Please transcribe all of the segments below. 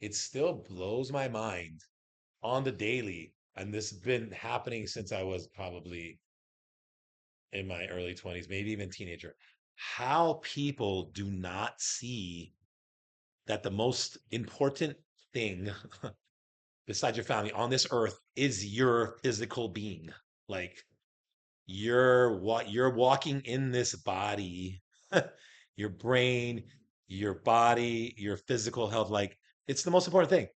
it still blows my mind on the daily. And this has been happening since I was probably in my early 20s, maybe even teenager. How people do not see that the most important thing besides your family on this earth is your physical being. Like you're walking in this body, your brain, your body, your physical health. Like it's the most important thing.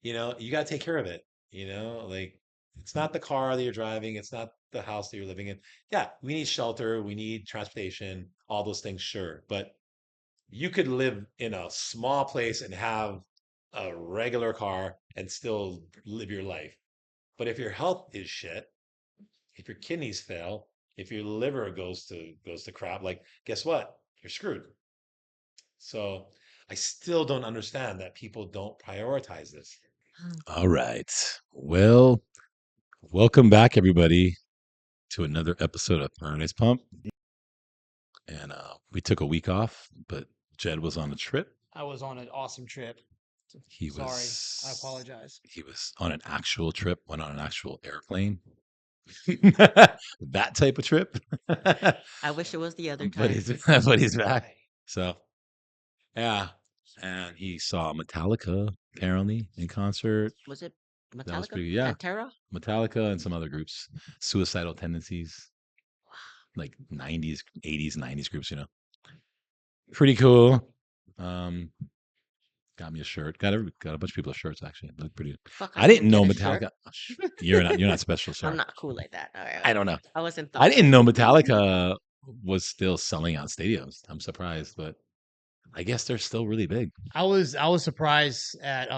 You got to take care of it. Like it's not the car that you're driving, it's not the house that you're living in. Yeah, we need shelter, we need transportation, all those things, sure. But you could live in a small place and have a regular car and still live your life. But if your health is shit, if your kidneys fail, if your liver goes to crap, like guess what? You're screwed. So I still don't understand that people don't prioritize this. All right. Well, welcome back, everybody, to another episode of Paradise Pump. And we took a week off, but Jed was on a trip. I was on an awesome trip. He Sorry, I was apologize. he was on an actual trip, went on an actual airplane. That type of trip. I wish it was the other but time. he's back. So yeah. And he saw Metallica apparently in concert. Was it That was Metallica? pretty yeah. Pantera? Metallica and some other groups. Suicidal Tendencies. Like 90s, 80s, 90s groups, Pretty cool. Um, got me a shirt. Got a bunch of people shirts actually. Look pretty. Fuck, I didn't didn't know get a shirt. Metallica. You're not special, I'm sorry. not cool like that. All right. I don't know. I wasn't I thoughtful. didn't know Metallica was still selling out stadiums. I'm surprised, but I guess they're still really big. I was surprised at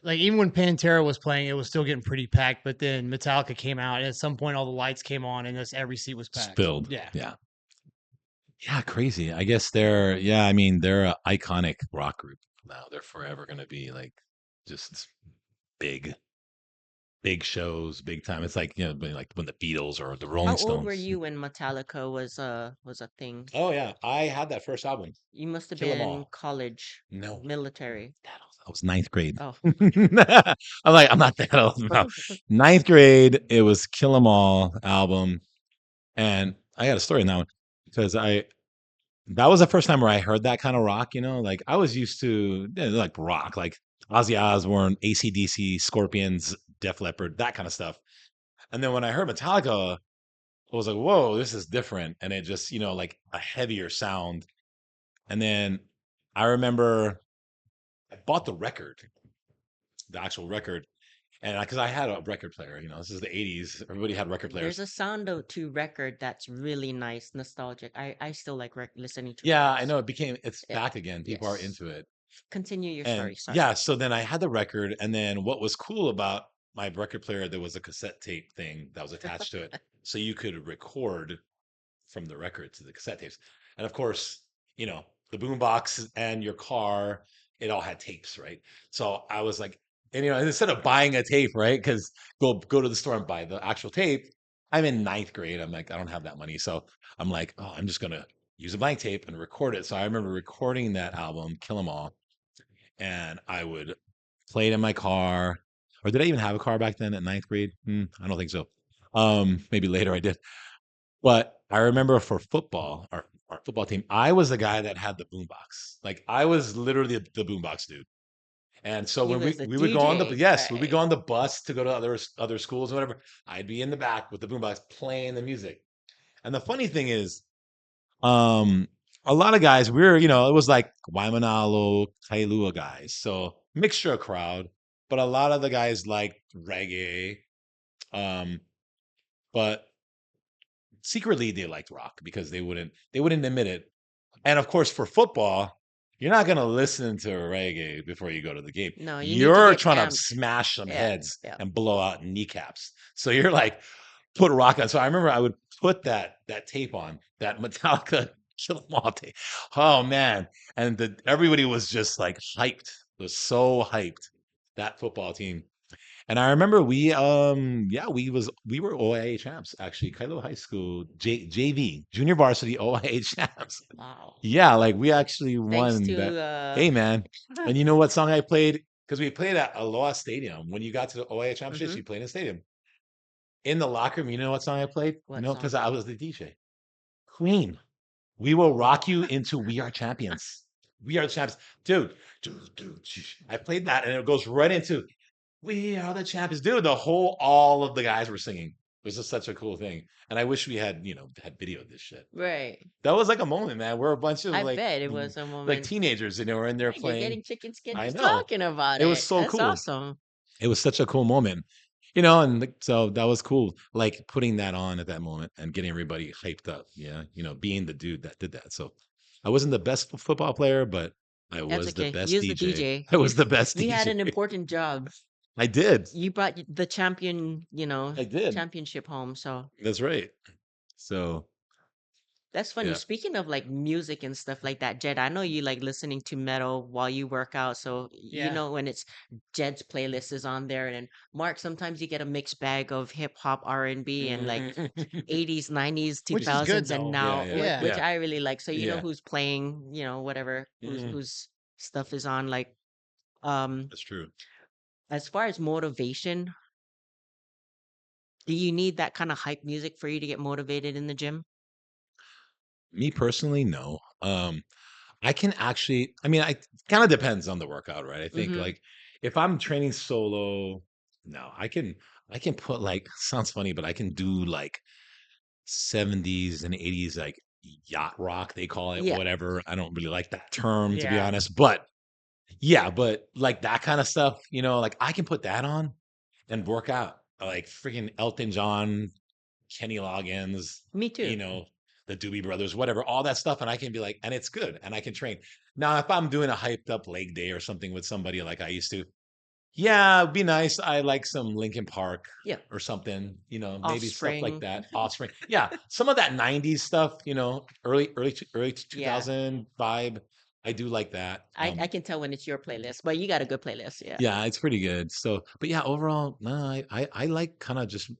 like even when Pantera was playing, it was still getting pretty packed. But then Metallica came out, and at some point, all the lights came on, and just every seat was packed. Spilled. Yeah. Yeah. Yeah, crazy. I guess I mean, they're an iconic rock group now. They're forever going to be like just big, big shows, big time. It's like, like when the Beatles or the Rolling How old were Stones. you when Metallica was a thing? Oh yeah, I had that first album. You must have Kill 'em been all. college, No, military. I was ninth grade. Oh, I'm not that old. No. Ninth grade, it was Kill 'Em All album. And I got a story on that one because that was the first time where I heard that kind of rock, like I was used to like rock, like Ozzy Osbourne, AC/DC, Scorpions, Def Leppard, that kind of stuff. And then when I heard Metallica, I was like, whoa, this is different. And it just, like a heavier sound. And then I remember I bought the actual record. And because I had a record player, this is the 80s. Everybody had record there's players. a sound to record that's really nice, nostalgic. I still like listening to Yeah, I records. know it's Yeah. back again. People are Yes. into it. Continue your And story. Sorry. yeah, so then I had the record. And then what was cool about my record player, there was a cassette tape thing that was attached to it. So you could record from the record to the cassette tapes. And of course, the boombox and your car, it all had tapes, right? So I was like, and instead of buying a tape, right? Because go to the store and buy the actual tape. I'm in ninth grade. I'm like, I don't have that money. So I'm like, oh, I'm just gonna use a blank tape and record it. So I remember recording that album, Kill 'Em All, and I would play it in my car. Or did I even have a car back then at ninth grade? I don't think so. Maybe later I did. But I remember for football, our football team, I was the guy that had the boombox. Like I was literally the boombox dude. And so He when was the we would go on the DJ. yes, we would go Right. on the bus to go to other schools or whatever, I'd be in the back with the boombox playing the music. And the funny thing is, um, a lot of guys, it was like Waimanalo, Kailua guys. So mixture of crowd, but a lot of the guys like reggae. Um, but secretly they liked rock because they wouldn't admit it. And of course, for football, you're not gonna listen to reggae before you go to the game. No, you need to You're get trying to amped. smash some Yeah. heads Yeah. and blow out kneecaps. So you're like, put rock on. So I remember I would put that tape on, that Metallica Kill 'Em All tape. Oh man. And everybody was just like hyped. Was so hyped, that football team. And I remember we were OIA champs actually, Kailo High School JV junior varsity OIA champs. Wow. Yeah, like we actually Thanks won that. to Hey man, and you know what song I played? Because we played at Aloha Stadium. When you got to the OIA championships, hmm you played in a stadium. In the locker room, you know what song I played? You what know, because song? I was the DJ. Queen. We will rock you into We Are Champions. We are the champions. Dude, I played that and it goes right into We Are the Champions. Dude, all of the guys were singing. It was just such a cool thing. And I wish we had, had video of this shit. Right. That was like a moment, man. We're a bunch of I bet it was a like moment. teenagers, were in there Right, you're playing. getting chicken skin I just know. talking about It was it. so That's cool. awesome. It was such a cool moment, and so that was cool. Like putting that on at that moment and getting everybody hyped up. Yeah, being the dude that did that. So I wasn't the best football player, but I That's was the okay. best Use the DJ. DJ. I was the best You had DJ. an important job. I did. You brought the champion, I did. championship home. So That's right. So that's funny. yeah, Speaking of like music and stuff like that, Jed, I know you like listening to metal while you work out. So you Yeah. know when it's Jed's playlist is on there, and then Mark, sometimes you get a mixed bag of hip hop, R&B, and like 80s, 90s, Which is good 2000s, and though. yeah, now, yeah, Yeah. which yeah, I really like. So you know yeah. who's playing, whatever Mhm. whose stuff is on. Like, um, That's true. as far as motivation, do you need that kind of hype music for you to get motivated in the gym? Me personally, no. I can actually, I mean, I kind of depends on the workout, right? I think Mm-hmm. like if I'm training solo, no, I can put like sounds funny, but I can do like 70s and 80s like yacht rock, they call it, Yeah. whatever. I don't really like that term to be Yeah. honest, but yeah, but like that kind of stuff, like I can put that on and work out. Like freaking Elton John, Kenny Loggins, Me too. the Doobie Brothers, whatever, all that stuff. And I can be like, and it's good and I can train. Now, if I'm doing a hyped up leg day or something with somebody like I used to, yeah, it'd be nice. I like some Linkin Park Yeah. or something, maybe stuff like Offspring. that. Offspring. Yeah. Some of that 90s stuff, early Yeah. 2000 vibe. I do like that. I can tell when it's your playlist, but you got a good playlist. Yeah. Yeah, it's pretty good. So, but yeah, overall, no, I like kind of just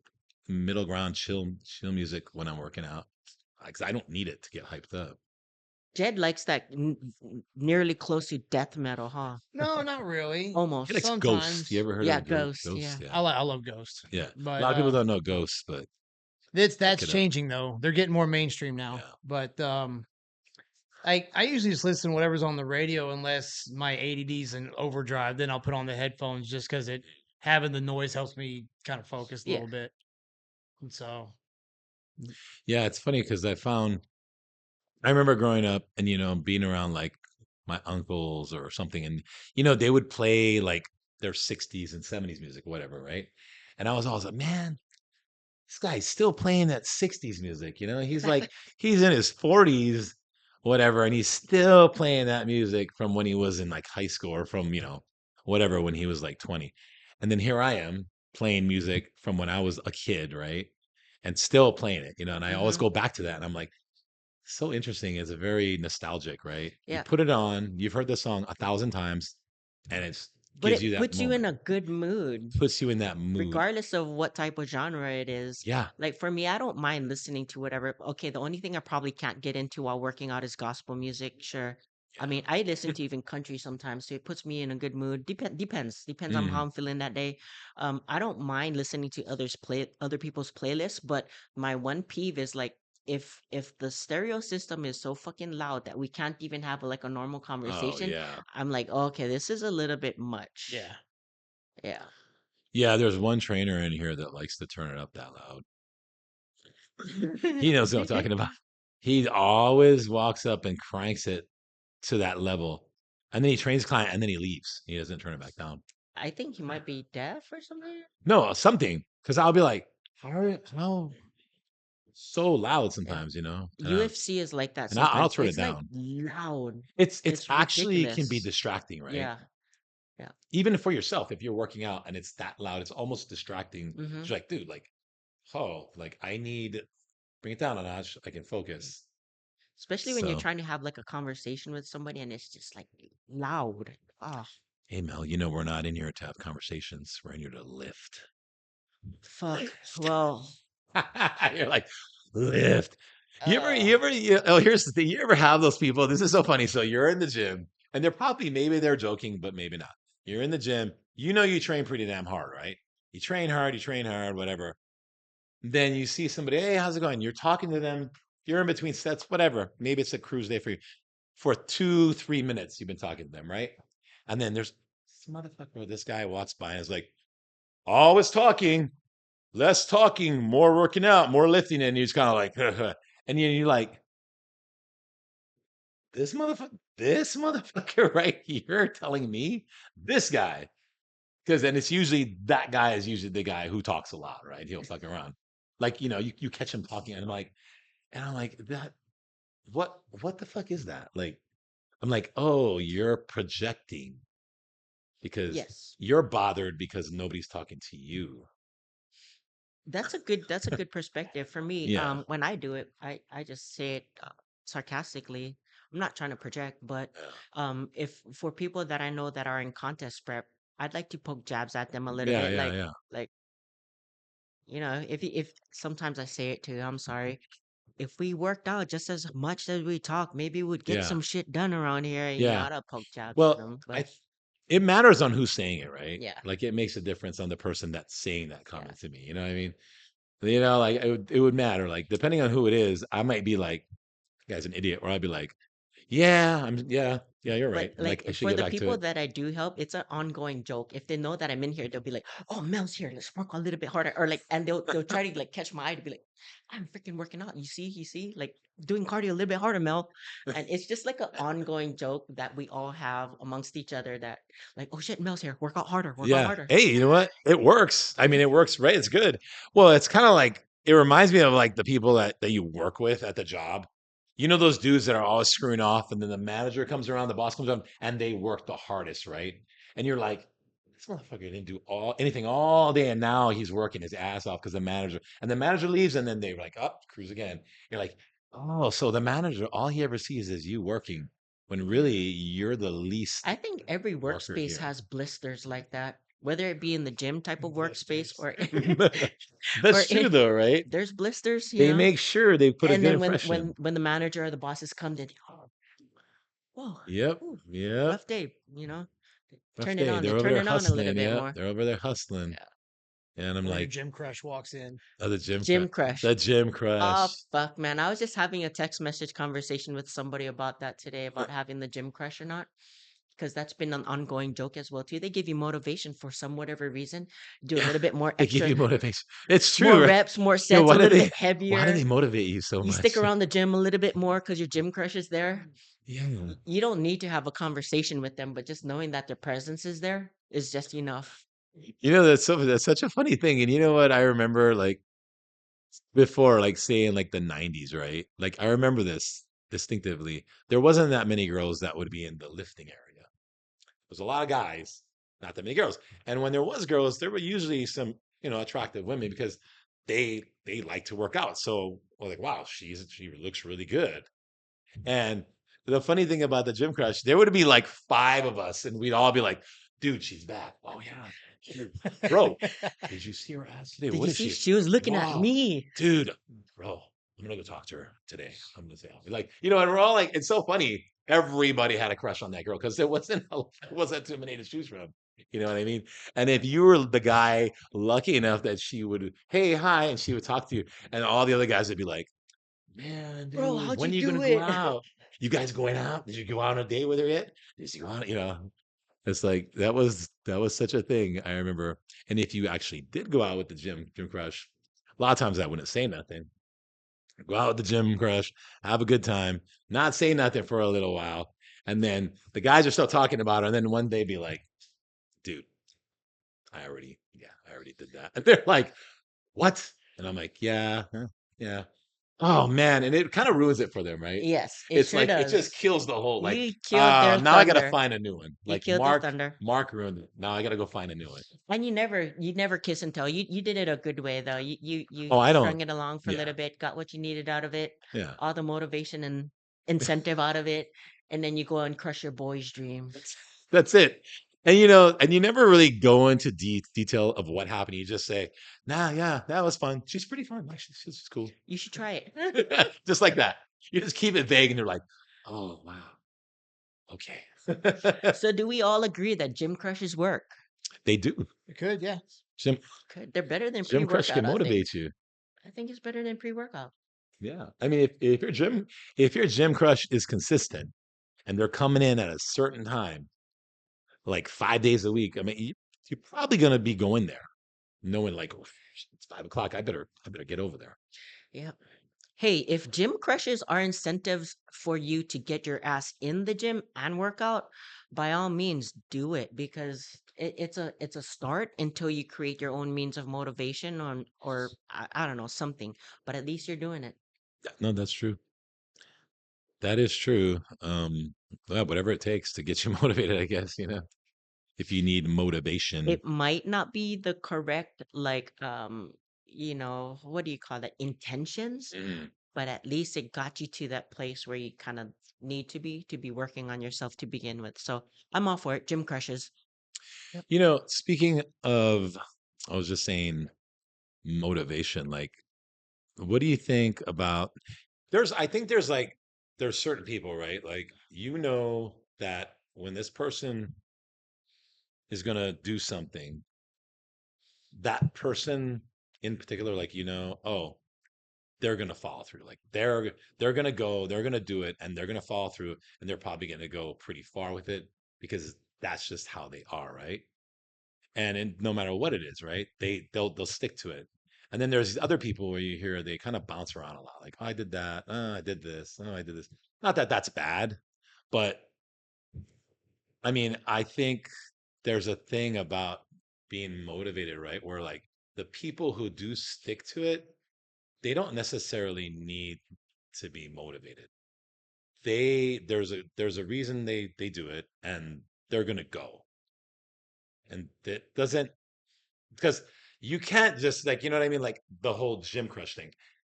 middle ground, chill music when I'm working out because I don't need it to get hyped up. Jed likes that nearly close to death metal, huh? No, not really. He Almost. likes Ghost. You Sometimes. ever heard Yeah, of Ghost. Ghost? Yeah. Yeah, I love Ghost. yeah. A But lot of people don't know Ghost, but look that's it up. changing though. They're getting more mainstream now. Yeah. But I usually just listen to whatever's on the radio unless my ADD's in overdrive. Then I'll put on the headphones just because it having the noise helps me kind of focus a Yeah. little bit. And so Yeah, it's funny because I remember growing up and being around like my uncles or something, and they would play like their 60s and 70s music, whatever, right? And I was always like, man, this guy's still playing that 60s music, he's like he's in his 40s, whatever, and he's still playing that music from when he was in like high school or from, whatever, when he was like 20. And then here I am playing music from when I was a kid, right? And still playing it, and I always Mm-hmm. go back to that and I'm like, so interesting. It's a very nostalgic, right? You Yeah. put it on, you've heard the song 1,000 times, and it But gives you it that puts you in moment, a good mood, puts you in that mood. regardless of what type of genre it is. Yeah. Like for me, I don't mind listening to whatever. Okay, the only thing I probably can't get into while working out is gospel music. Sure. I mean, I listen to even country sometimes, so it puts me in a good mood. Depends on how Mm. I'm feeling that day. I don't mind listening to other people's playlists, but my one peeve is like if the stereo system is so fucking loud that we can't even have like a normal Oh conversation, yeah. I'm like, okay, this is a little bit much. yeah. Yeah. Yeah, there's one trainer in here that likes to turn it up that loud. He knows what I'm talking about. He always walks up and cranks it to that level. And then he trains client and then he leaves. He doesn't turn it back down. I think he might be deaf or something. No, something. Because I'll be like, how so loud Yeah. sometimes, UFC is like that and I'll sometimes. turn it It's like down. lown. It's It's actually can be ridiculous. distracting, right? Yeah. Yeah. Even for yourself, if you're working out and it's that loud, it's almost distracting. hmm It's like, dude, like, oh, like I need bring it down a notch. I can focus. Especially when you're So trying to have like a conversation with somebody and it's just like loud. Ah. Hey Mel, we're not in here to have conversations. We're in here to lift. Fuck. Well, You're like, lift. uh, Oh, here's the thing. You ever have those people? This is so funny. So you're in the gym, and maybe they're joking, but maybe not. You're in the gym. You train pretty damn hard, right? You train hard, whatever. Then you see somebody, hey, how's it going? You're talking to them. You're in between sets, whatever. Maybe it's a cruise day for you. For 2-3 minutes, you've been talking to them, right? And then there's this motherfucker, this guy walks by and is like, always talking, less talking, more working out, more lifting. And he's kind of like, and you're like, this motherfucker right here telling me this guy. Because then it's usually that guy is usually the guy who talks a lot, right? He'll fuck around. Like, you catch him talking, and I'm like, that what the fuck is that? Like, I'm like, oh, you're projecting because yes. you're bothered because nobody's talking to you. That's a good perspective for me. Yeah. When I do it, I just say it sarcastically. I'm not trying to project, but if for people that I know that are in contest prep, I'd like to poke jabs at them a little Yeah, bit, yeah, yeah. like if sometimes I say it too. I'm sorry. If we worked out just as much as we talk, maybe we'd get Yeah. some shit done around here. Yeah. I'd poke jabs at Well, them, I but it matters on who's saying it, right? yeah, Like it makes a difference on the person that's saying that yeah. comment to me. You know what I mean? Like it would matter. Like depending on who it is, I might be like, guy's an idiot, or I'd be like, yeah, you're But right. like Like I should for get the back to people it. that I do help, it's an ongoing joke. If they know that I'm in here, they'll be like, "Oh, Mel's here. Let's work a little bit harder." Or like, and they'll try to like catch my eye to be like, "I'm freaking working out. You see, like doing cardio a little bit harder, Mel." And it's just like an ongoing joke that we all have amongst each other. That like, "Oh shit, Mel's here. Work out harder. Work out Yeah. harder." Hey, you know what? It works. I mean, it works, right? It's good. Well, it's kind of like it reminds me of like the people that you work with at the job. You know those dudes that are always screwing off, and then the manager comes around, the boss comes around, and they work the hardest, right? And you're like, this motherfucker didn't do anything all day, and now he's working his ass off because the manager leaves, and then they're like, up, cruise again. You're like, oh, so the manager, all he ever sees is you working, when really you're the least I think every worker workspace here. has blisters like that, whether it be in the gym type of workspace Blisters. or or That's true in though, right? there's blisters, They make sure they put a And good then when impression. the manager or the bosses come, then oh, whoa, Yep, ooh, yep. rough day, Rough They day. They're over turn there it on a little hustling. bit Yep, more. they're over there hustling. Yeah. And I'm Or your like, gym crush walks in. oh, the gym crush. Gym crush. The gym Oh crush. fuck, man! I was just having a text message conversation with somebody about that today, about having the gym crush or not, because that's been an ongoing joke as well too. They give you motivation for some whatever reason. Do a Yeah, little bit more they give extra, you motivation. It's more true, right? reps, more sets, Why a do little they? bit Why do they heavier. motivate you so You stick much? around the gym a little bit more because your gym crush is there. Yeah. You don't need to have a conversation with them, but just knowing that their presence is there is just enough. That's such a funny thing. And you know what? I remember like before, like say in like the 90s, right? Like I remember this distinctively. There wasn't that many girls that would be in the lifting area. There's a lot of guys, not that many girls. And when there was girls, there were usually some, attractive women because they like to work out. So we're like, wow, she looks really good. And the funny thing about the gym crush, there would be like five of us, and we'd all be like, dude, she's back. Oh yeah. Dude, bro, did you see her ass today? Did What you is see? she? She was looking at Wow, me. dude, bro, I'm gonna go talk to her today. I'm gonna say, like, and we're all like, it's so funny. Everybody had a crush on that girl because there wasn't too many to choose from. You know what I mean? And if you were the guy lucky enough that she would, hey, hi, and she would talk to you, and all the other guys would be like, man, Bro, dude, how'd you when are you gonna do go it? out? You guys going out? Did you go out on a date with her yet? Did you go out? It's like that was such a thing. I remember. And if you actually did go out with the gym crush, a lot of times I wouldn't say nothing. Go out with the gym crush, have a good time, not say nothing for a little while, and then the guys are still talking about her, and then one day be like, dude, I already did that. And they're like, what? And I'm like, yeah, huh, yeah. Oh man, and it kind of ruins it for them, right? Yes, it It's sure like it just does. kills the whole like, You killed their now I gotta thunder. find a new one. You Like killed their Mark, thunder. Mark ruined it. Now I gotta go find a new one. And you never kiss and tell. You did it a good way though. You Oh, I don't. strung it along for a Yeah, little bit, got what you needed out of it, yeah. all the motivation and incentive out of it, and then you go and crush your boy's dream. That's it. And and you never really go into detail of what happened. You just say, "Nah, yeah, that was fun. She's pretty fun. Like, she's cool." You should try it. Just like that. You just keep it vague, and they're like, "Oh, wow, okay." So do we all agree that gym crushes work? They do. It could, yeah. Gym Good. They're better than Gym crush can pre-workout, I think. motivate you. I think it's better than pre-workout. Yeah. I mean, if your gym crush is consistent and they're coming in at a certain time, like 5 days a week, I mean, you're probably gonna be going there, knowing like, "Oh, it's 5 o'clock. I better get over there." Yeah. Hey, if gym crushes are incentives for you to get your ass in the gym and work out, by all means do it because it's a start until you create your own means of motivation on or I don't know something, but at least you're doing it. Yeah, no, that's true. That is true. Well, whatever it takes to get you motivated, I guess, if you need motivation. It might not be the correct like what do you call that intentions, Mm. but at least it got you to that place where you kind of need to be working on yourself to begin with. So I'm all for it. Gym crushes. Yep. Speaking of, I was just saying motivation, like, what do you think about I think there's certain people, right? Like, that when this person is gonna do something, that person in particular, like, oh, they're gonna follow through. Like, they're gonna do it, and they're gonna follow through, and they're probably gonna go pretty far with it because that's just how they are, right? And no matter what it is, right? They'll stick to it. And then there's other people where you hear they kind of bounce around a lot, like, "Oh, I did that. Oh, I did this. Oh, I did this." Not that that's bad, but I mean, I think there's a thing about being motivated, right? Where, like, the people who do stick to it, they don't necessarily need to be motivated. There's a reason they do it, and they're gonna go. And that doesn't because you can't just, like, you know what I mean? Like, the whole gym crush thing.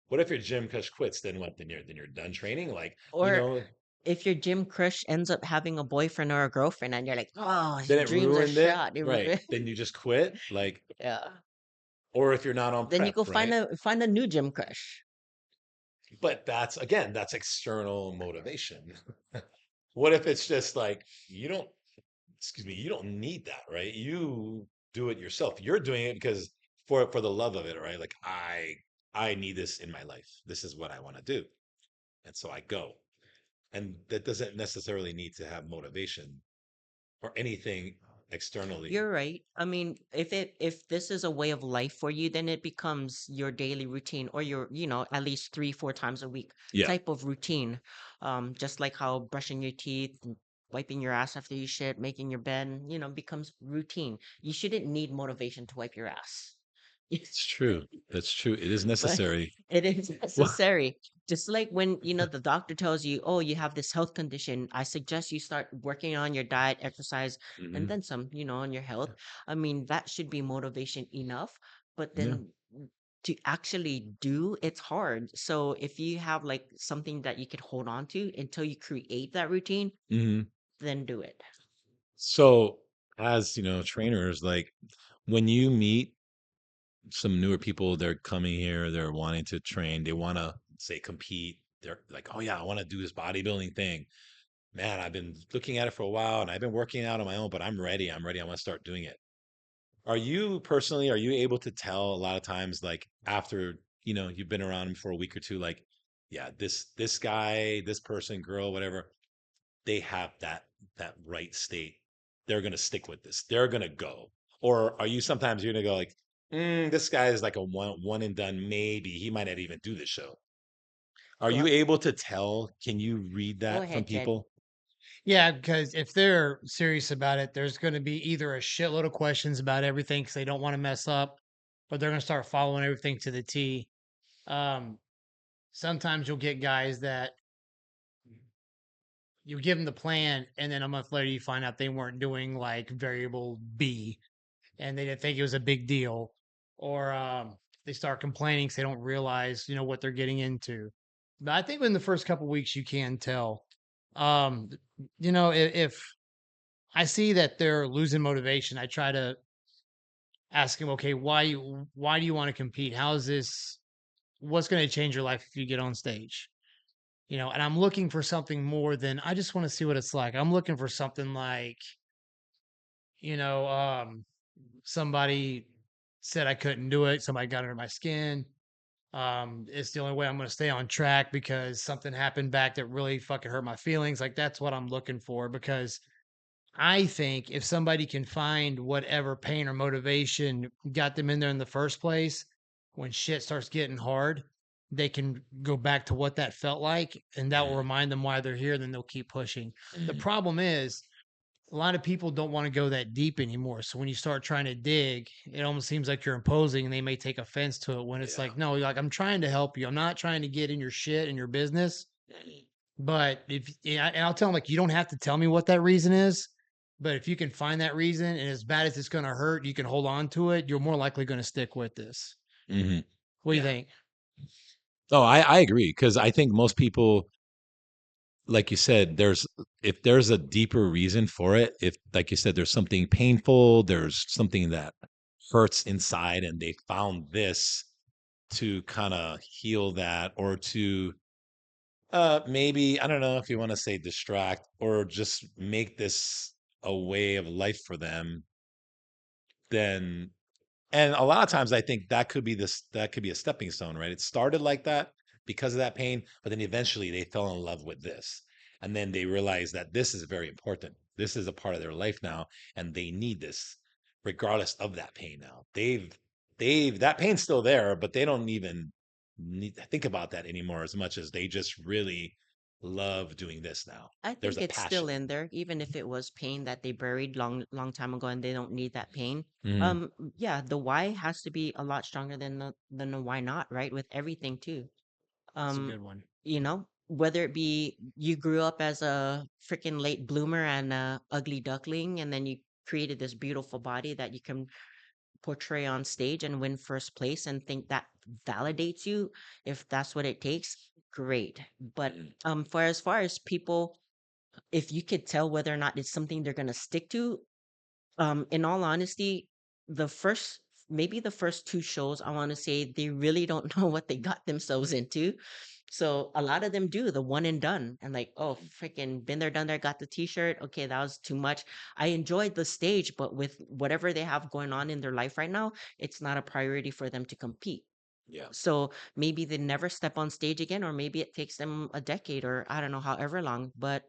What if your gym crush quits? Then what? Then you're done training? Like, Or if your gym crush ends up having a boyfriend or a girlfriend and you're like, oh, his then it dreams are ruined it, shot. right? Then you just quit, like, Yeah. or if you're not on Then you prep, go right? find a new gym crush. But that's external motivation. What if it's just like, you don't, excuse me, you don't need that, right? You do it yourself. You're doing it because for the love of it, right? Like, I need this in my life. This is what I want to do. And so I go. And that doesn't necessarily need to have motivation or anything externally. You're right. I mean, if this is a way of life for you, then it becomes your daily routine or at least 3, 4 times a week Yeah, type of routine. Just like how brushing your teeth, and wiping your ass after you shit, making your bed, becomes routine. You shouldn't need motivation to wipe your ass. it's true. That's true. It is But necessary. it is Well, necessary. Just like when, the doctor tells you, oh, you have this health condition, I suggest you start working on your diet, exercise, and mhm, then some, on your health. I mean, that should be motivation enough. But yeah. then to actually do, it's hard. So if you have like something that you could hold on to until you create that routine, Mhm. then do it. So, as trainers, like, when you meet some newer people, they're coming here, they're wanting to train, they want to, say, compete. They're like, "Oh yeah, I want to do this bodybuilding thing. Man, I've been looking at it for a while and I've been working out on my own, but I'm ready. I'm ready. I want to start doing it." Are you able to tell a lot of times, like, after, you've been around them for a week or two, like, yeah, this guy, this person, girl, whatever, they have that right state. They're gonna stick with this. They're gonna go. Or are you sometimes you're gonna go like, this guy is like a one and done. Maybe he might not even do the show. Are you Well, able to tell? Can you read go that from ahead, Ted. people? Yeah, because if they're serious about it, there's going to be either a shitload of questions about everything because they don't want to mess up, or they're going to start following everything to the T. Um, Sometimes you'll get guys that you give them the plan, and then a month later you find out they weren't doing like variable B, and they didn't think it was a big deal, or they start complaining because they don't realize what they're getting into. But I think in the first couple weeks you can tell. If I see that they're losing motivation. I try to ask them, okay, why do you want to compete? How is this? What's going to change your life if you get on stage? You know, and I'm looking for something more than I just want to see what it's like. I'm looking for something like, you know, somebody said I couldn't do it. Somebody got under my skin. It's the only way I'm going to stay on track because something happened back that really fucking hurt my feelings. Like that's what I'm looking for because I think if somebody can find whatever pain or motivation got them in there in the first place, when shit starts getting hard, they can go back to what that felt like and that will Mm, remind them why they're here. Then they'll keep pushing. The mm, problem is a lot of people don't want to go that deep anymore. So when you start trying to dig, it almost seems like you're imposing and they may take offense to it when it's yeah. like, no, you're like, I'm trying to help you. I'm not trying to get in your shit and your business. But if yeah, and I'll tell them like you don't have to tell me what that reason is, but if you can find that reason and as bad as it's going to hurt, you can hold on to it, you're more likely going to stick with this. Hmm. What do you Yeah. think? Oh, I agree because I think most people, like you said, if there's a deeper reason for it, if like you said, there's something painful, there's something that hurts inside, and they found this to kind of heal that or to maybe I don't know if you want to say distract or just make this a way of life for them, then and a lot of times I think that could be a stepping stone, right? It started like that because of that pain, but then eventually they fell in love with this. And then they realized that this is very important. This is a part of their life now, and they need this regardless of that pain now. They've that pain's still there, but they don't even need to think about that anymore as much as they just really love doing this now. I There's think a it's still passion. in there, even if it was pain that they buried long time ago and they don't need that pain. Mhm. Yeah, the why has to be a lot stronger than the why not, right? With everything too. That's a Um, good one. whether it be you grew up as a freaking late bloomer and a ugly duckling, and then you created this beautiful body that you can portray on stage and win first place and think that validates you, if that's what it takes, great. But Mhm. for as far as people, if you could tell whether or not it's something they're gonna stick to, in all honesty, the first maybe the first two shows, I want to say they really don't know what they got themselves into. So a lot of them do the one and done and like, oh, freaking been there, done there, got the t-shirt. Okay, that was too much. I enjoyed the stage, but with whatever they have going on in their life right now, it's not a priority for them to compete. Yeah. So maybe they never step on stage again, or maybe it takes them a decade or I don't know, however long, but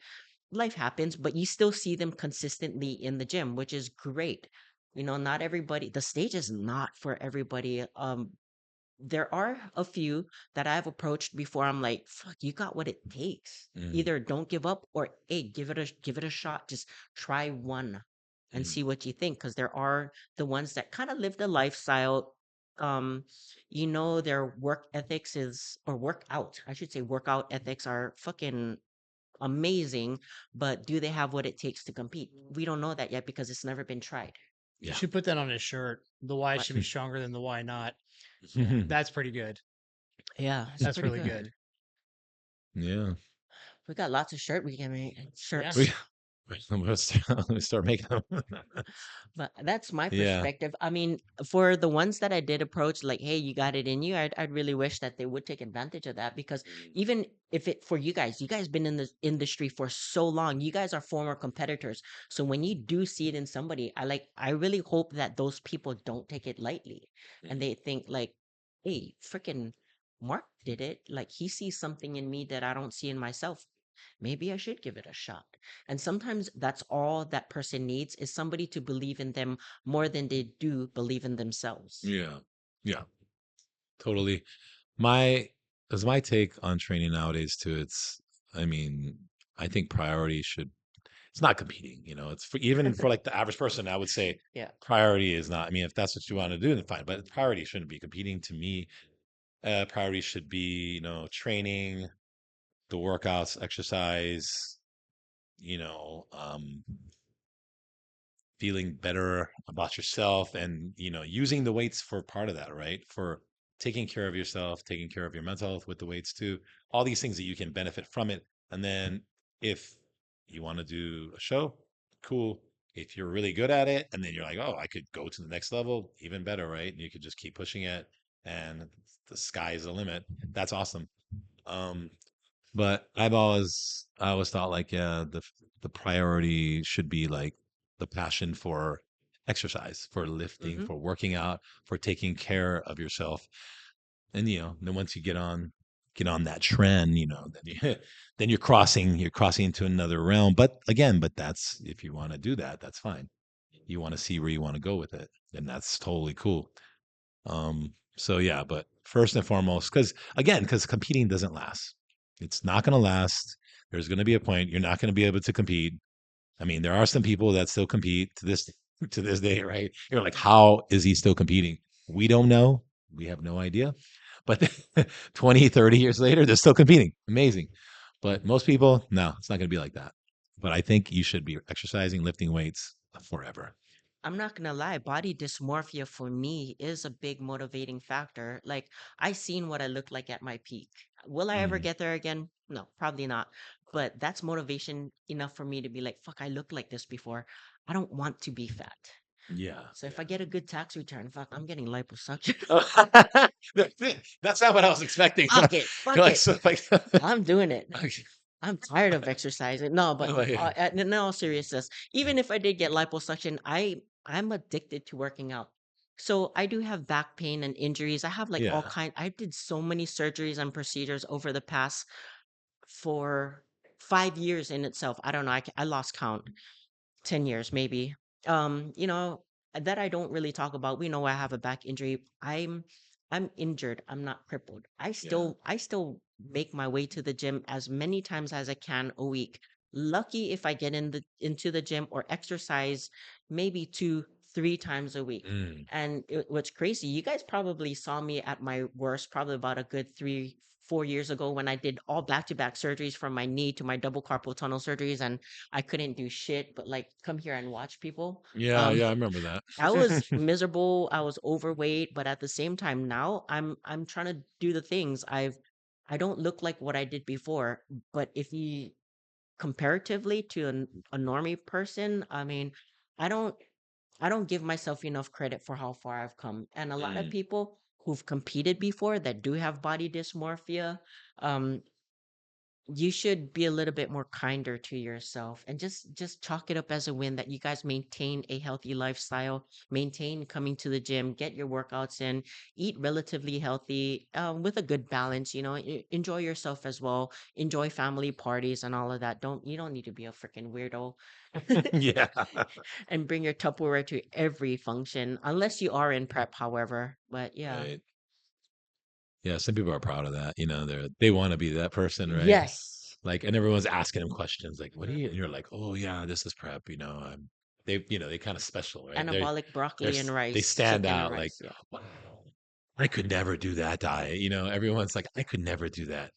life happens, but you still see them consistently in the gym, which is great. Not everybody, the stage is not for everybody. There are a few that I've approached before. I'm like, fuck, you got what it takes. Mhm. Either don't give up or hey, give it a shot. Just try one and Mhm. see what you think. Because there are the ones that kind of live the lifestyle. Um, their work ethics is or workout. I should say workout ethics are fucking amazing, but do they have what it takes to compete? We don't know that yet because it's never been tried. You Yeah. should put that on his shirt. The why But should be stronger than the why not. Mhm. That's pretty good. yeah, it's That's pretty really good. good. Yeah. We got lots of we can make Yeah. We shirts. let's start making them. But that's my Yeah. perspective. I mean, for the ones that I did approach, like, hey, you got it in you, I'd really wish that they would take advantage of that because even if it for you guys been in this industry for so long, you guys are former competitors. So when you do see it in somebody, I really hope that those people don't take it lightly and they think like, hey, freaking Mark did it. Like he sees something in me that I don't see in myself. Maybe I should give it a shot. And sometimes that's all that person needs is somebody to believe in them more than they do believe in themselves. Yeah. Yeah. Totally. My as my take on training nowadays too, I mean, I think priority should it's not competing, it's for even for like the average person, I would say Yeah. priority is not, I mean, if that's what you want to do, then fine. But priority shouldn't be competing to me. Priority should be, training, the workouts, exercise, you know, um, feeling better about yourself and using the weights for part of that, right? For taking care of yourself, taking care of your mental health with the weights too, all these things that you can benefit from it. And then if you want to do a show, cool, If you're really good at it, and then you're like, oh, I could go to the next level, even better, right? And you could just keep pushing it, and the sky is the limit. That's awesome. Um, but I always thought like, yeah, the priority should be like the passion for exercise, for lifting, Hmm. for working out, for taking care of yourself. And then once you get on that trend, then then you're crossing into another realm. But again, that's if you want to do that, that's fine. You want to see where you want to go with it, and that's totally cool. So yeah, but first and foremost, because competing doesn't last. It's not going to last. There's going to be a point you're not going to be able to compete. I mean, there are some people that still compete to this to this day, right? You're like, how is he still competing? We don't know. We have no idea. But 20, 30 years later, they're still competing. Amazing. But most people, no, it's not going to be like that. But I think you should be exercising, lifting weights forever. I'm not gonna lie, body dysmorphia for me is a big motivating factor. Like, I seen what I looked like at my peak. Will I ever Mm, get there again? No, probably not. But that's motivation enough for me to be like, fuck, I looked like this before. I don't want to be fat. yeah, So if I yeah. get a good tax return, fuck, I'm getting liposuction. That's not what I was expecting. Fuck it, You're fuck like, it. so like, I'm doing it. okay. I'm tired of exercising. No, but Like, yeah, in all seriousness, even if I did get liposuction, I'm addicted to working out. So I do have back pain and injuries. I have like all yeah. kind. I did so many surgeries and procedures over the past for 5 years in itself. I don't know. I lost count. 10 years maybe. You know, that I don't really talk about. We know I have a back injury. I'm injured. I'm not crippled. Yeah. I still make my way to the gym as many times as I can a week. Lucky if I get into the gym or exercise maybe 2, 3 times a week. Mm, And what's crazy, you guys probably saw me at my worst probably about a good 3, 4 years ago when I did all back-to-back surgeries from my knee to my double carpal tunnel surgeries, and I couldn't do shit but like come here and watch people. yeah, Um, yeah. I remember that. I was miserable. I was overweight, but at the same time now I'm trying to do the things. I don't look like what I did before, but if you comparatively to a normie person, I mean, I don't I don't give myself enough credit for how far I've come. And a lot of Mm, people who've competed before that do have body dysmorphia, um, you should be a little bit more kinder to yourself and just chalk it up as a win that you guys maintain a healthy lifestyle, maintain coming to the gym, get your workouts in, eat relatively healthy, with a good balance, enjoy yourself as well, enjoy family parties and all of that. You don't need to be a freaking weirdo. yeah. And bring your Tupperware to every function unless you are in prep, however. But yeah. Right. Yeah. Some people are proud of that. They want to be that person, right? Yes. Like, and everyone's asking them questions like, "What do Mhm. you?" And you're like, "Oh yeah, this is prep." They kind of special, right? Anabolic broccoli and They rice, stand chicken and out like, rice. Yeah. wow, I could never do that diet. Everyone's like, I could never do that.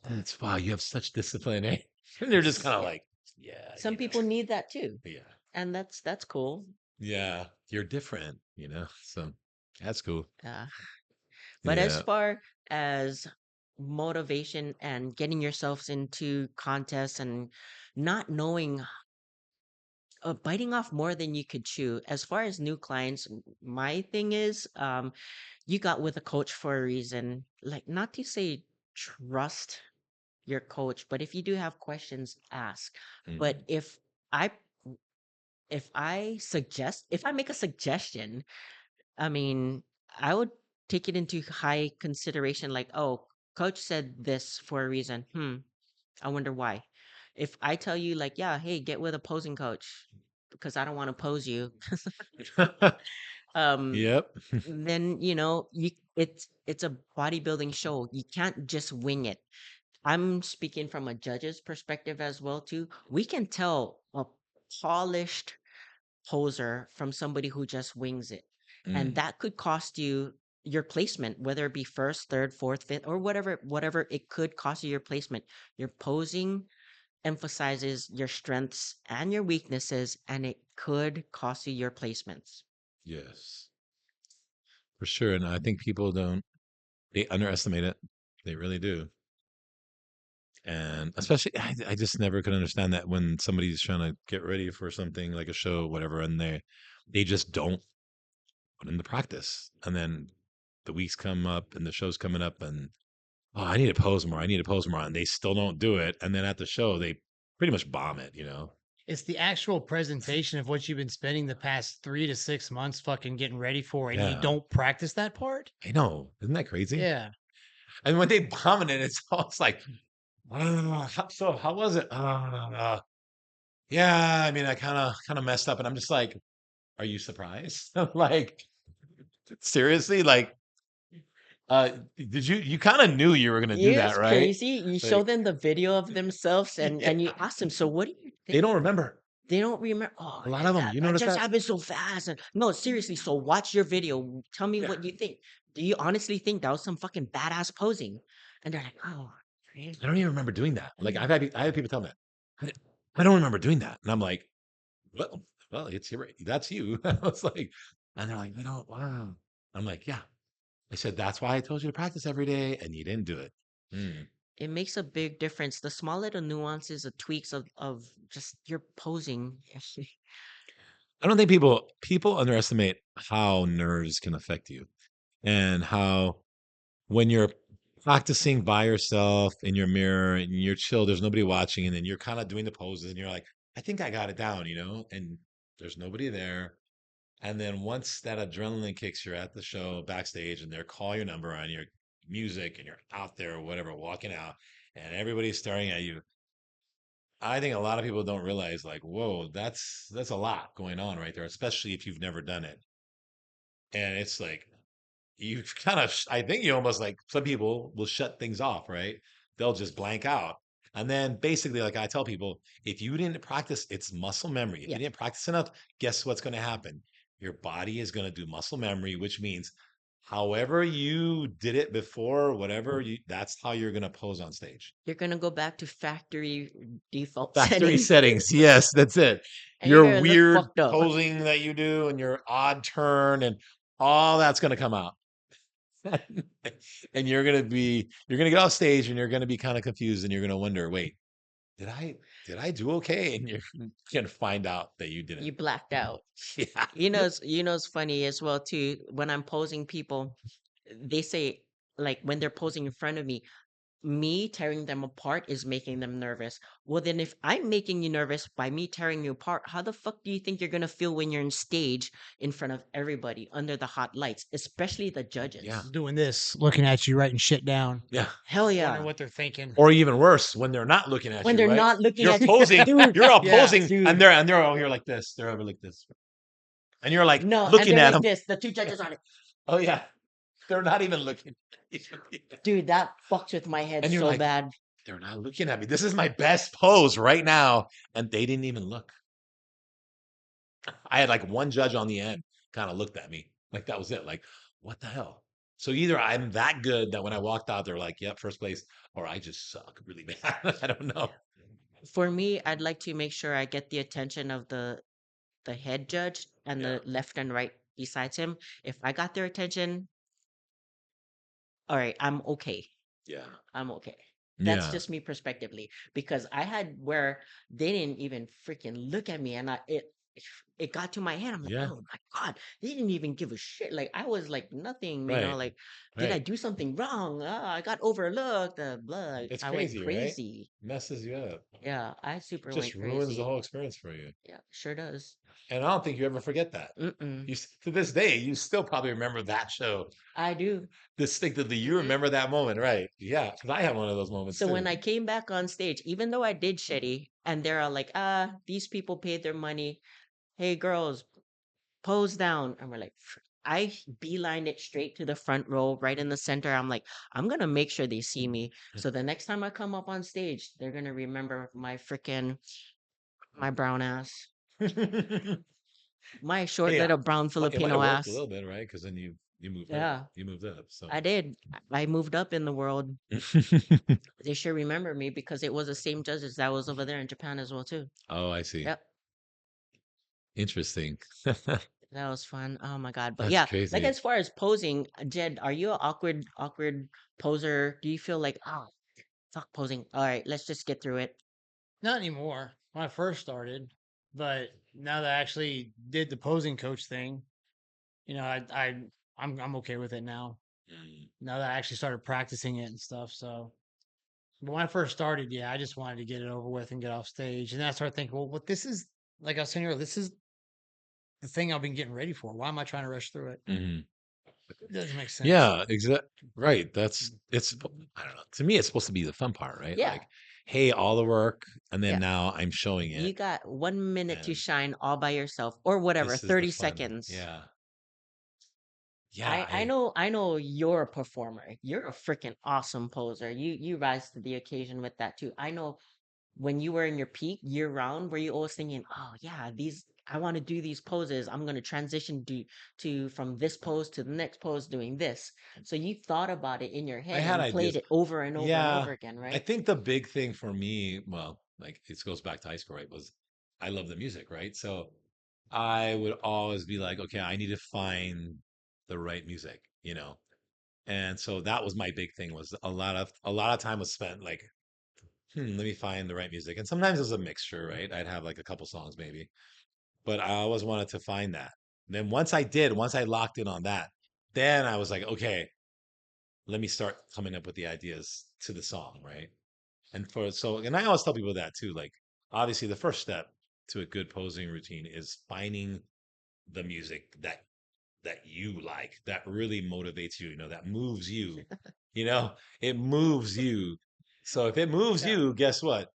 That's wow, you have such discipline, eh? And they're just kind of Yeah. like, yeah, Some people need that too. yeah, And that's cool. yeah, you're different. So that's cool. Yeah. But as Yeah. far as motivation and getting yourselves into contests and not knowing, biting off more than you could chew, as far as new clients, my thing is, you got with a coach for a reason. Like, not to say trust your coach, but if you do have questions, ask. But Mm, I if I make a suggestion, I mean, I would take it into high consideration. Like, oh, coach said this for a reason. I wonder why. If I tell you, like, yeah, hey, get with a posing coach because I don't want to pose you, um, yep. then it's a bodybuilding show. You can't just wing it. I'm speaking from a judge's perspective as well too. We can tell a polished poser from somebody who just wings it. And Mm, that could cost you your placement, whether it be first, third, fourth, fifth, or whatever it could cost you your placement. Your posing emphasizes your strengths and your weaknesses, and it could cost you your placements. yes, for sure. And I think people don't they underestimate it. They really do. And especially, I just never could understand that when somebody's trying to get ready for something like a show, whatever, and they just don't put into practice. And then the weeks come up and the show's coming up, and oh, I need to pose more. I need to pose more, and they still don't do it. And then at the show, they pretty much bomb it. It's the actual presentation of what you've been spending the past 3 to 6 months fucking getting ready for, and you Yeah, don't practice that part. I know. Isn't that crazy? Yeah. And when they bomb it, it's almost like, so how was it? Yeah, I mean, I kind of messed up, and I'm just like, are you surprised? Like, seriously? Like, did you kind of knew you were gonna do Yeah, that, it's right? crazy. You show Like, them the video of themselves and you yeah, ask them, so what do you they think? don't remember. They don't remember. Oh, A lot of them. You that notice just that? happened so fast. And no, seriously. So watch your video. Tell me Yeah. what you think. Do you honestly think that was some fucking badass posing? And they're like, oh, really? I don't even remember doing that. Like, Mm. I had people tell me that. I don't remember doing that, and I'm like, well, it's your, that's you. I was like, and they're like, I don't. Wow. I'm like, yeah. I said, that's why I told you to practice every day, and you didn't do it. Hmm. It makes a big difference. The small little nuances, the tweaks of just your posing. I don't think people underestimate how nerves can affect you, and how when you're practicing by yourself in your mirror and you're chill, there's nobody watching, and then you're kind of doing the poses, and you're like, I think I got it down, and there's nobody there. And then once that adrenaline kicks, you're at the show backstage, and they're call your number on your music, and you're out there or whatever, walking out, and everybody's staring at you. I think a lot of people don't realize, like, whoa, that's a lot going on right there, especially if you've never done it. And it's like you kind of, I think you almost like some people will shut things off, right? They'll just blank out. And then basically, like I tell people, if you didn't practice, it's muscle memory. If Yeah. you didn't practice enough, guess what's going to happen? Your body is going to do muscle memory, which means however you did it before, whatever you, that's how you're going to pose on stage. You're gonna go back to factory default Factory settings settings. Yes, that's it. and you're Your gonna look weird fucked up. posing that you do and your odd turn and all that's going to come out. And you're gonna get off stage and you're gonna be kind of confused and you're gonna wonder, wait, did I do okay? And you're gonna find out that you You didn't. blacked out. Yeah. You know, it's funny as well too. When I'm posing people, they say like when they're posing in front of me tearing them apart is making them nervous. Well, then if I'm making you nervous by me tearing you apart, how the fuck do you think you're gonna feel when you're on stage in front of everybody under the hot lights, especially the judges? Yeah. Doing this, looking at you, writing shit down, Yeah. Hell wondering yeah. what they're thinking. Or even worse, when they're not looking at When you, they're right? not looking You're at you, posing, dude, you're all Yeah. posing, dude. and they're all here like this. They're over like this. And you're like No, and looking they're at like them. this. The two judges are like, Oh yeah. They're not even looking. dude, that fucks with my head And you're so like, bad. they're not looking at me. This is my best pose right now. And they didn't even look. I had like one judge on the end kind of looked at me. Like that was it. Like, what the hell? So either I'm that good that when I walked out, they're like, yep, first place, or I just suck really bad. I don't know. For me, I'd like to make sure I get the attention of the head judge and Yeah. the left and right besides him. If I got their attention, all right, I'm okay. Yeah. I'm okay. That's Yeah. just me perspectively because I had where they didn't even freaking look at me and it got to my head. I'm like, Yeah. oh my God, they didn't even give a shit. Like I was like nothing, Right. like did I Right. do something wrong? I got overlooked. Blah. It's I went crazy, right? crazy. Messes you up. Yeah, I super Just went ruins the crazy. whole experience for you. Yeah, sure does. And I don't think you ever forget that. Mm-mm. To this day, you still probably remember that show I do. distinctively. You Mhm. remember that moment, right? Yeah, because I had one of those moments So when too. I came back on stage, even though I did shitty, and they're all like, these people paid their money. Hey, girls, pose down. And we're like, I beeline it straight to the front row, right in the center. I'm like, I'm going to make sure they see me. So the next time I come up on stage, they're going to remember my brown ass, my short Hey, little brown it might Filipino have worked a ass. little bit, right? Because then you moved up. Yeah, You moved up. So I did. I moved up in the world. They should remember me because it was the same judges that was over there in Japan as well, too. Oh, I see. Yep. Interesting. That was fun. Oh my God. But That's yeah, like crazy. as far as posing, Jed, are you an awkward poser? Do you feel like, oh, fuck posing. All right, let's just get through it. Not anymore. When I first started, but now that I actually did the posing coach thing, you know, I'm okay with it now. Mm. Now that I actually started practicing it and stuff. So, but when I first started, yeah, I just wanted to get it over with and get off stage. And then I started thinking, well, what this is, like I was saying earlier, this is the thing I've been getting ready for. Why am I trying to rush through it? Mhm. It doesn't make sense. Yeah, exactly. Right. I don't know. To me, it's supposed to be the fun part, right? Yeah, Like, hey, all the work, and then yeah. now I'm showing it, You got 1 minute to and shine all by yourself, or whatever, this is the 30 fun. seconds. Yeah. Yeah. I know you're a performer. You're a freaking awesome poser. You rise to the occasion with that too. I know when you were in your peak year round, were you always thinking, oh yeah, these I want to do these poses. I'm gonna transition to from this pose to the next pose doing this. So you thought about it in your I head had and played ideas. it over and over and Yeah. over again, I right? think the big thing for me, well, like it goes back to high school, right? Was I love the music, right? So I would always be like, okay, I need to find the right music, you know? And so that was my big thing was a lot of time was spent like, let me find the right music. And sometimes it was a mixture, right? I'd have like a couple songs maybe, but I always wanted to find that. Then once I locked in on that, then I was like, okay, let me start coming up with the ideas to the song, right? And I always tell people that too. Like, obviously, the first step to a good posing routine is finding the music that you like, that really motivates you, that moves you, it moves you. So if it moves Yeah. you, guess what?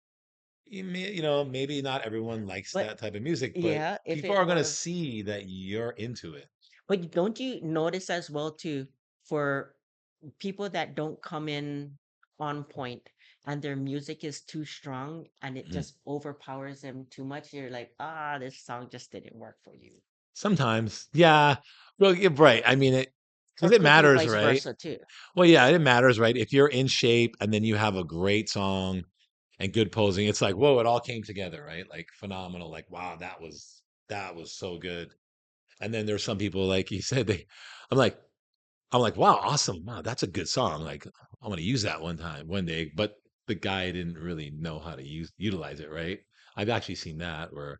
Maybe not everyone likes But that type of music, but yeah, if people it are going to motive see that you're into it. but don't you notice as well too for people that don't come in on point and their music is too strong and it Mhm. just overpowers them too much, you're like, ah, this song just didn't work for you. Sometimes, yeah. Well, yeah, right. I mean, Or because it could be matters, vice right? versa too. Well, yeah, it matters, right? If you're in shape and then you have a great song and good posing, it's like, whoa, it all came together, right? Like phenomenal. Like, wow, that was so good. And then there's some people, like you said, I'm like, I'm like, wow, awesome. Wow, that's a good song. Like, I'm gonna use that one day. But the guy didn't really know how to utilize it, right? I've actually seen that where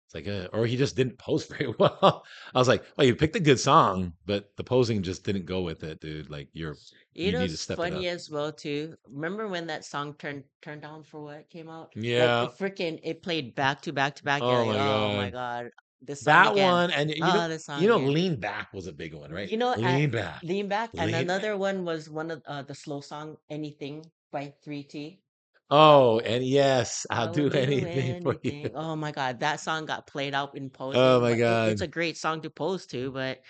it's like, or he just didn't pose very well. I was like, well, you picked a good song, but the posing just didn't go with it, dude. Like, You you know, need to it's step it funny up. as well too. Remember when that song turned down for what came out? Like Yeah. it played back to back to back. You're Oh like, my oh my god. god, this song That again. one, and Oh, this song again. Lean Back was a big one, right? You know, at Lean Back. Lean Back, and Lean Back. another one was one of the slow song Anything by 3T. Oh, and yes, I'll I will do do anything for you. anything. Oh my god, that song got played out in Oh posing, my but it's god. a great song to pose to, but a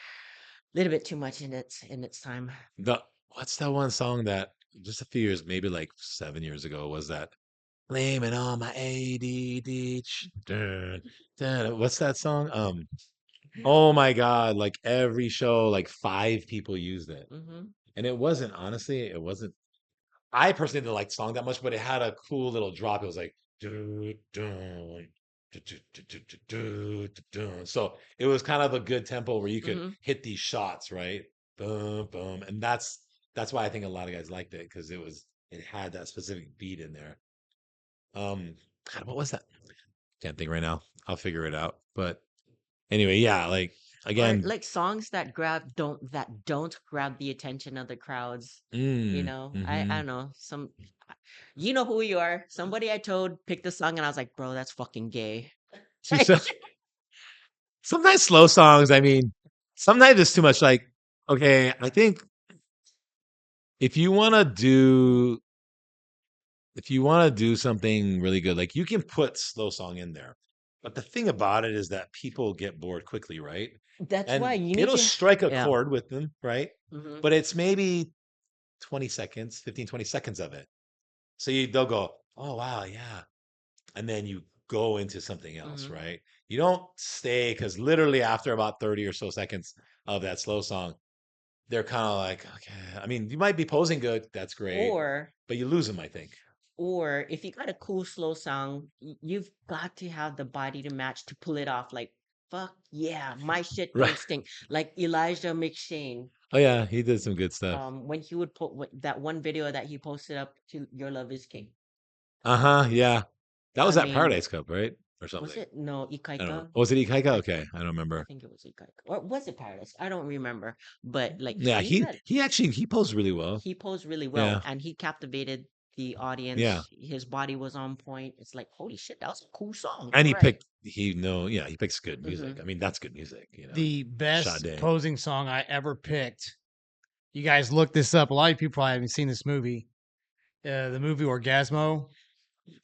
little bit too much in its time. The What's that one song that just a few years, maybe like 7 years ago, was that blaming on my ADD. Dun, dun. What's that song? Oh my God, like every show, like five people used it. Hmm. And it wasn't I personally didn't like the song that much, but it had a cool little drop. It was like "Du- dun, du- du- du- du- du- du- du- dun." So it was kind of a good tempo where you could Hmm. hit these shots, right? Boom, boom. And that's why I think a lot of guys liked it because it had that specific beat in there. God, what was that? Can't think right now. I'll figure it out. But anyway, yeah, like Or again, like songs that don't grab the attention of the crowds. I mm-hmm. don't know. You know who you are. Somebody I told picked a song and I was like, bro, that's fucking gay. See, sometimes slow songs, I mean, sometimes it's too much. Like, okay, I think if you want to do if you want to do something really good, like you can put slow song in there. But the thing about it is that people get bored quickly, right? That's why And you need it'll to. strike a Yeah. chord with them, right? Hmm. But it's maybe 20 seconds, 15, 20 seconds of it. So they'll go, "Oh wow, yeah." And then you go into something else, Hmm. right? You don't stay because literally after about 30 or so seconds of that slow song, they're kind of like, okay. I mean, you might be posing good, that's great, Or but you lose them, I think. or if you got a cool slow song, you've got to have the body to match to pull it off. Like fuck yeah, my shit Right. don't stink. Like Elijah McShane. Oh yeah, he did some good stuff. When he would put that one video that he posted up to Your Love Is King. Uh-huh, yeah. That I was at mean, Paradise Cup, right? Or was something. it no I don't know. Ikaika? Was it Ikaika? I Okay, I don't I remember. think it was Ikaika, or was it Paradise? I don't remember. But like Yeah, he had he actually he posed really well. he posed really well Yeah, and he captivated the yeah. audience. His body was on point. It's like holy shit, that was a cool song. And You're right. he picks good music. Hmm. I mean, that's good music, you know. The best Sade. posing song I ever picked. You guys look this up. A lot of people probably haven't seen this movie. The movie Orgasmo.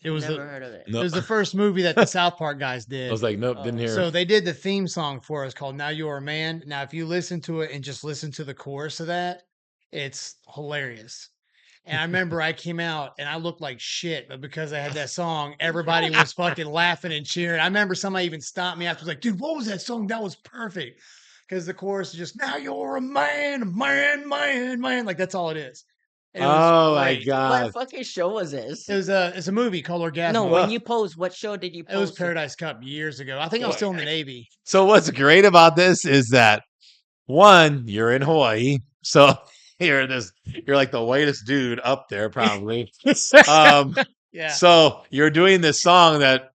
It was Never the heard of it. it No, was the first movie that the South Park guys I did. was like, nope, didn't Oh, hear. So they did the theme song for us called Now You're a Man. Now, if you listen to it and just listen to the chorus of that, it's hilarious. And I remember I came out and I looked like shit, but because I had that song, everybody was fucking laughing and cheering. I remember somebody even stopped me after, was like, dude, what was that song? That was perfect. Because the chorus is just, now you're a man, man, man, man. Like that's all it is. And it was Oh my great. what God. fucking show was this? It's a movie called No, Orgasmo. when Well, you posed, what show did you It was post it? Paradise Cup years ago. I think I was well, still in the Navy. so what's great about this is that one, you're in Hawaii, so you're like the whitest dude up there, probably. Um, Yeah. so you're doing this song that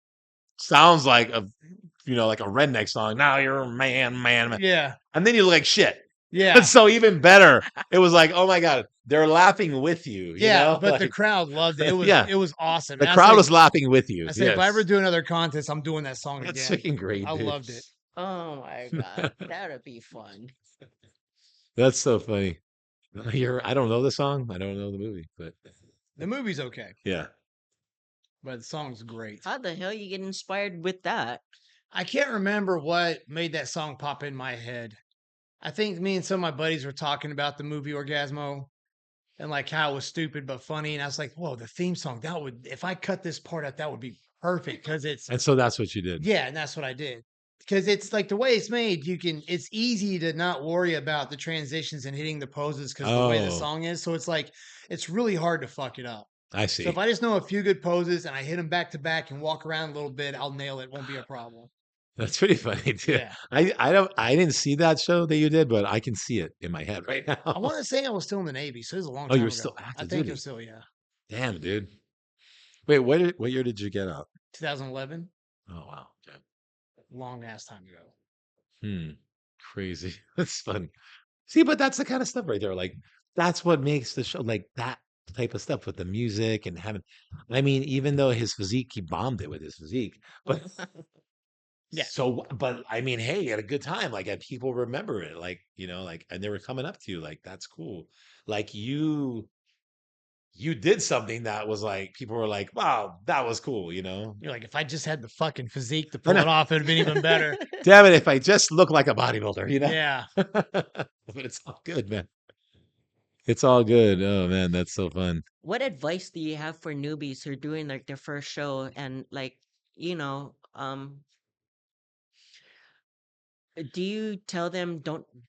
sounds like like a redneck song. Now you're a man, man, man. Yeah. And then you look like shit. Yeah. So even better, it was like, oh my God, they're laughing with you, Yeah. But the Like, crowd loved it. yeah, It was awesome. the And crowd was laughing with you. I say if I ever Yes. do another contest, I'm doing that song That's again. freaking great, I dude. loved it. Oh my god, that'd be fun. That's so funny. I don't know the song. I don't know the movie, but The movie's okay, yeah. but the song's great. How the hell you get inspired with that? I can't remember what made that song pop in my head. I think me and some of my buddies were talking about the movie Orgasmo and like how it was stupid but funny. And I was like, whoa, the theme song, that would, if I cut this part out, that would be perfect. Cause it's, And so that's what you did. yeah, and that's what I did. Because it's like the way it's made, it's easy to not worry about the transitions and hitting the poses because the way the Oh, song is. So it's like, it's really hard to fuck it up. I So if see. I just know a few good poses and I hit them back to back and walk around a little bit, I'll nail it. Won't be a problem. That's pretty funny too. Yeah. I didn't see that show that you did, but I can see it in my head right I now. want to say I was still in the Navy, so it was a long Oh, you time were still ago. I active think it duty. was still, yeah, Damn, dude. Wait, what year did you get out? 2011, Oh wow. Okay. long ass time ago. Hmm. Crazy. That's fun. See, but that's the kind of stuff right there. Like that's what makes the show like that type of stuff with the music and having. I mean, even though his physique, he bombed it with his physique, but Yeah. but I mean, hey, you had a good time. Like, and people remember it. Like, like, and they were coming up to you. Like, that's cool. Like you did something that was like people were like, wow, that was cool. You're like, if I just had the fucking physique to I pull know. it off, it would have been even better. Damn it, if I just look like a bodybuilder, Yeah. but it's all good, man. It's all good. Oh man, that's so fun. What advice do you have for newbies who are doing like their first show and like, you know, do you tell them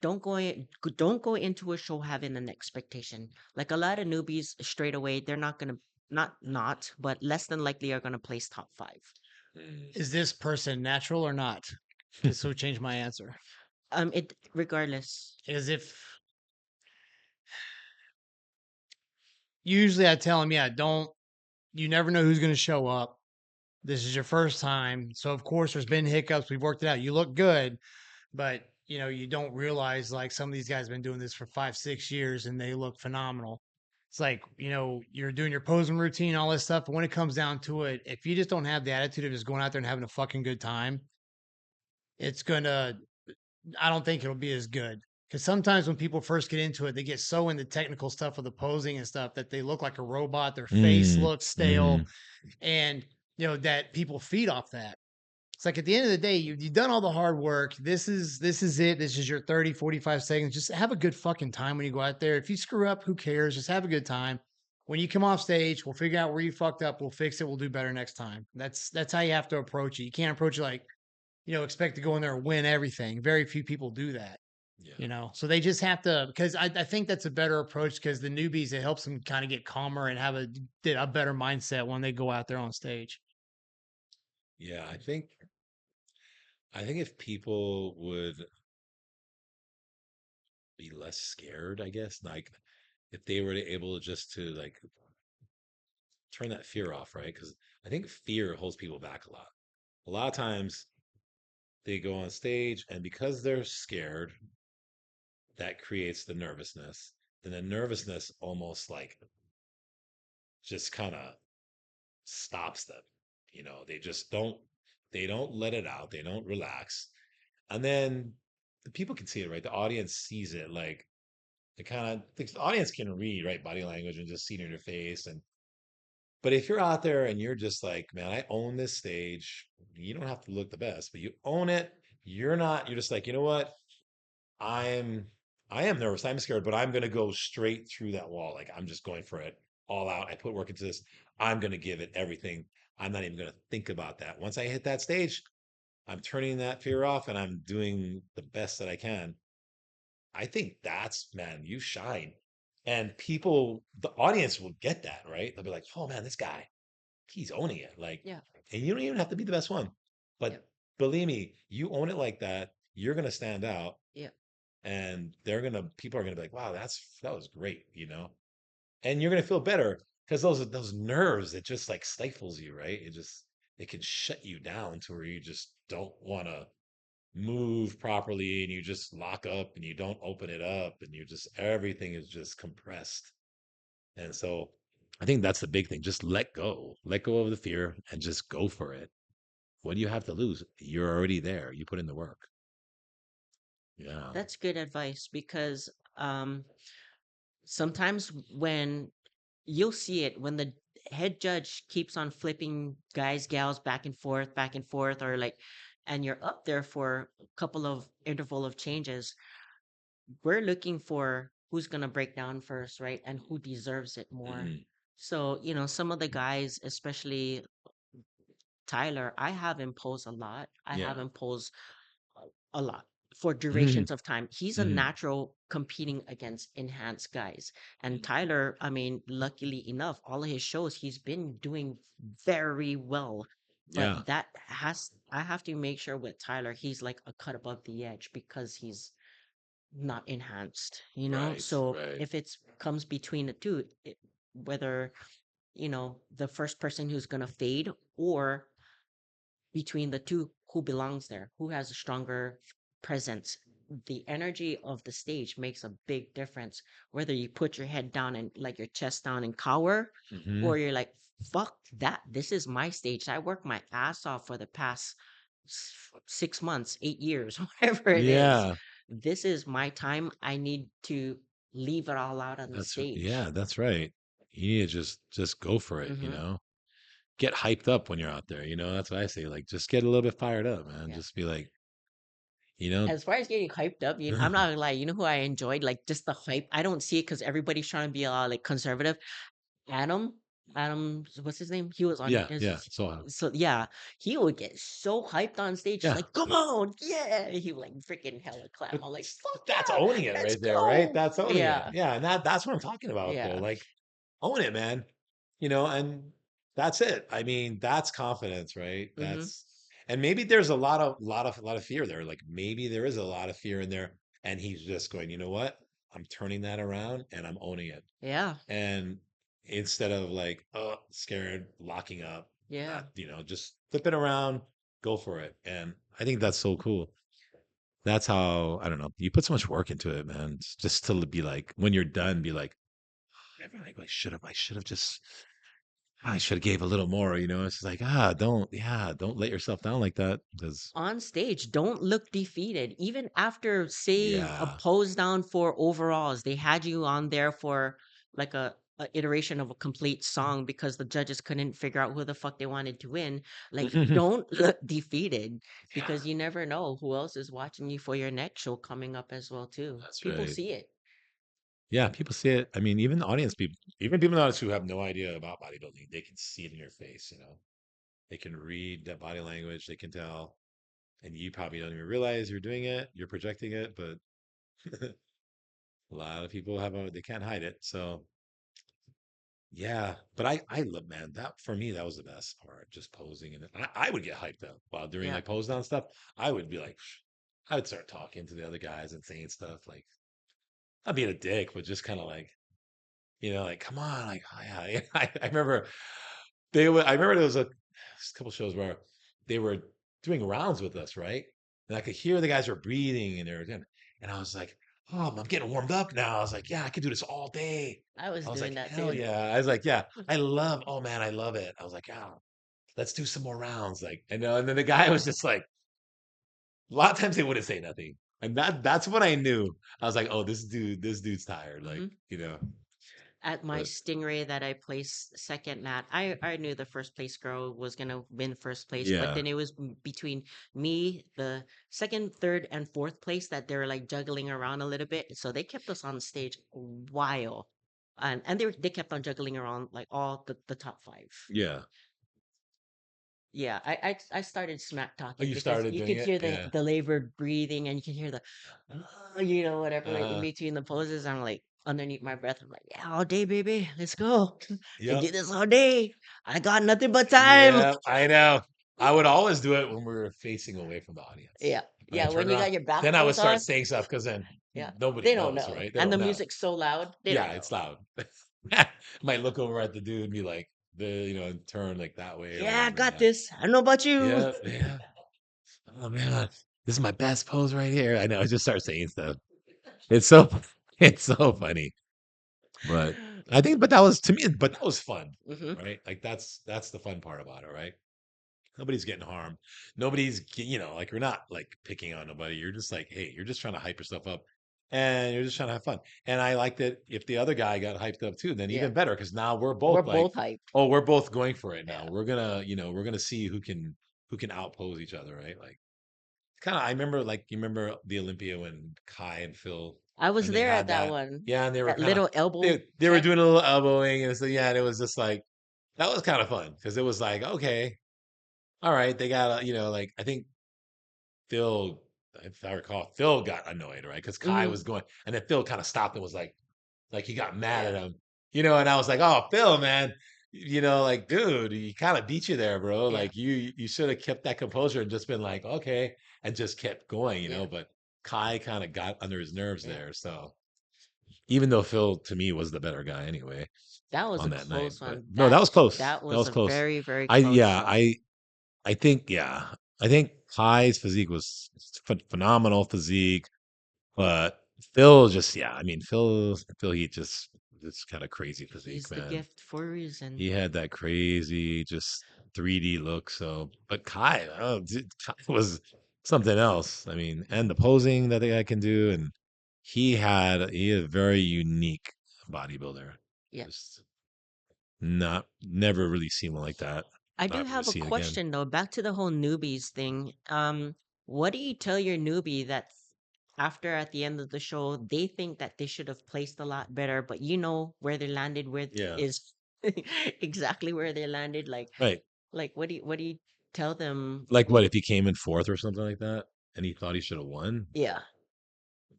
don't go into a show having an expectation? Like a lot of newbies straight away, they're not gonna not, but less than likely are gonna place top 5. Is this person natural or not? Because so change my answer. It regardless. As if usually I tell them, yeah, you never know who's going to show up. This is your first time. So, of course, there's been hiccups. We've worked it out. You look good, but you don't realize like some of these guys have been doing this for 5, 6 years and they look phenomenal. It's like, you're doing your posing routine, all this stuff. But when it comes down to it, if you just don't have the attitude of just going out there and having a fucking good time, it's going to, I don't think it'll be as good. Because sometimes when people first get into it, they get so into technical stuff with the posing and stuff that they look like a robot. Their face Mm, looks stale, mm. and that people feed off that. It's like at the end of the day, you've done all the hard work. This is it. This is your 30, 45 seconds. Just have a good fucking time when you go out there. If you screw up, who cares? Just have a good time. When you come off stage, we'll figure out where you fucked up. We'll fix it. We'll do better next time. That's how you have to approach it. You can't approach it like, expect to go in there and win everything. Very few people do that. Yeah. So they just have to, because I think that's a better approach because the newbies, it helps them kind of get calmer and have a better mindset when they go out there on stage. Yeah, I think if people would be less scared, I guess. Like if they were to able just to like turn that fear off, right? Because I think fear holds people back a lot. A lot of times they go on stage and because they're scared, that creates the nervousness. Then the nervousness almost like just kind of stops them. You know, they don't let it out. They don't relax. And then the people can see it, right? The audience sees it like it kind of the audience can read, right? Body language and just see it in your face. And but if you're out there and you're just like, man, I own this stage, you don't have to look the best, but you own it. You're just like, you know what? I'm I am nervous. I'm scared, but I'm gonna go straight through that wall. Like I'm just going for it all out. I put work into this. I'm gonna give it everything. I'm not even gonna think about that. Once I hit that stage, I'm turning that fear off and I'm doing the best that I can. I think that's man, you shine. And people, the audience will get that, right? They'll be like, oh man, this guy, he's owning it. Like, Yeah. and you don't even have to be the best one. Yep. But believe me, you own it like that, you're gonna stand out Yep. and people are gonna be like, wow, that was great, and you're gonna feel better because those nerves, it just like stifles you, right? It can shut you down to where you just don't want to move properly and you just lock up and you don't open it up and you just everything is just compressed. And so I think that's the big thing. Just let go of the fear and just go for it. What do you have to lose? You're already there. You put in the work. Yeah. That's good advice because um sometimes when you'll see it when the head judge keeps on flipping guys, gals back and forth, or like, and you're up there for a couple of interval of changes, we're looking for who's going to break down first, right? And who deserves it more. Mhm. So, some of the guys, especially Tyler, I have imposed a lot. I have Yeah. imposed a lot for Mhm. durations of time. He's a Mhm. natural competing against enhanced guys. And Tyler, I mean, luckily enough, all of his shows, he's been doing very well. Yeah. But I have to make sure with Tyler, he's like a cut above the edge because he's not enhanced, Right. So Right. if it's comes between the two, whether, the first person who's going to fade or between the two, who belongs there, who has a stronger presence. The energy of the stage makes a big difference, whether you put your head down and like your chest down and cower, Mhm. or you're like, fuck that, this is my stage, I work my ass off for the past 6 months, 8 years, whatever it is. Yeah. This is my time, I need to leave it all out on the stage. Yeah, that's right. You need to just go for it, Hmm. Get hyped up when you're out there, That's what I say. Like just get a little bit fired up, man. Yeah. Just be like, you know, As far as getting hyped up, I'm not gonna lie. You know who I enjoyed? Like just the hype. I don't see it because everybody's trying to be like conservative. Adam, what's his name? He was on yeah, yeah. So so yeah, he would get so hyped on stage. He's yeah. like, "Come on, yeah!" He would like freaking hella clap. But I'm like, "Fuck that's yeah, owning it let's right there, right? go!" That's owning it. Yeah, Yeah, and that's what I'm talking about though. yeah. Like own it, man. And that's it. I mean, that's confidence, right? Mm-hmm. And maybe there's a lot of fear there. Like maybe there is a lot of fear in there and he's just going, "You know what? I'm turning that around and I'm owning it." Yeah, And instead of like, oh, scared, locking up, yeah. not, just flip it around, go for it. And I think that's so cool. That's how, I don't know, you put so much work into it, man. Just to be like, when you're done, be like, I should have just, I should have gave a little more, It's just like, don't let yourself down like that. Because, On stage, don't look defeated. Even after, say, a yeah. pose down for overalls, they had you on there for like a iteration of a complete song because the judges couldn't figure out who the fuck they wanted to win. Like, don't look defeated Yeah, because you never know who else is watching you for your next show coming up as well too. that's People right. see it. Yeah, people see it. I mean, even the audience people, even people in the audience who have no idea about bodybuilding, they can see it in your face. They can read that body language, they can tell, and you probably don't even realize you're doing it, you're projecting it, but a lot of people they can't hide it. So yeah, but I love, man, that for me, that was the best part, just posing. And I would get hyped up while doing Yeah. like pose down stuff. I would be like, I would start talking to the other guys and saying stuff like, not being a dick, but just kind of like, like, come on, like, oh, yeah, yeah. I remember I remember there was a couple shows where they were doing rounds with us, right? And I could hear the guys were breathing and everything. And I was like, oh, I'm getting warmed up now. I was like, yeah, I could do this all day. I was I was doing like, that hell too. yeah. I was like, yeah, oh man, I love it. I was like, yeah, let's do some more rounds. Like, and then the guy was just like, a lot of times they wouldn't say nothing. And that's when I knew. I was like, oh, this dude's tired. Like, Hmm. At my but stingray that I placed second at, I knew the first place girl was gonna win first place, but yeah, then it was between me, the second, third, and fourth place that they were like juggling around a little bit. So they kept us on stage a while, and they kept on juggling around like all the top five. yeah. Yeah, I started smack Oh, talking you because started you doing could it? hear Yeah. the labored breathing and you can hear the, whatever, like in Uh, between the poses. I'm like underneath my breath. I'm like, yeah, all day, baby, let's go. Can yep. do this all day. I got nothing but time. Yeah, I know. I would always do it when we were facing away from the audience. Yeah, When I yeah. When turn you around, got your back then I would clothes start on, saying stuff because then yeah, nobody they don't knows, know, right? They and don't the know. music's so loud, they don't Yeah, know. it's loud. Might look over at the dude and be like, and turn like that way or Yeah, I whatever. got Yeah. this. I don't know about you. Yeah, yeah. Oh man, this is my best pose right here. I know. I just start saying stuff. It's so, it's so funny. But I think, but that was to me, but that was fun, Hmm. right? Like that's the fun part about it, right? Nobody's getting harmed. Nobody's, like you're not like picking on nobody. You're just like, hey, you're just trying to hype yourself up and you're just trying to have fun. And I like that if the other guy got hyped up too, then Yeah, even better because now we're we're both like, both hyped. oh, we're both going for it now. Yeah, We're gonna see who can outpose each other, right? Like kind of I remember like you remember the Olympia when Kai and Phil I was when they there at had that that, one. yeah, and they were That kind of little elbow they were check. doing a little elbowing and so yeah, and it was just like that was kind of fun because it was like, okay, all right, they got like I think Phil, if I recall, Phil got annoyed, right? Because Kai Hmm. was going, and then Phil kind of stopped and was like he got mad Yeah, at him, and I was like, oh, Phil, man, like, dude, he kind of beat you there, bro. yeah, Like you should have kept that composure and just been like, okay, and just kept going, yeah, But Kai kind of got under his nerves yeah. there, so even though Phil to me was the better guy anyway That was a on that night, close but one. no, that That was close. that That was was a close. very, very I close yeah, one. I think I think Kai's physique was phenomenal physique, but Phil just I mean Phil he just kind of crazy physique, He's the man. gift for a reason. He had that crazy just 3D look. So, but Kai, oh, dude, Kai was something else. I mean, and the posing that the guy can do, and he is a very unique bodybuilder. Yeah. Just not never really seen one like that. I do Not really have a see it again. question though, back to the whole newbies thing. What do you tell your newbie that after at the end of the show they think that they should have placed a lot better, but you know where they landed with Yeah. is exactly where they landed? Right. Like what do you tell them? Like what if he came in fourth or something like that, and he thought he should have won? Yeah.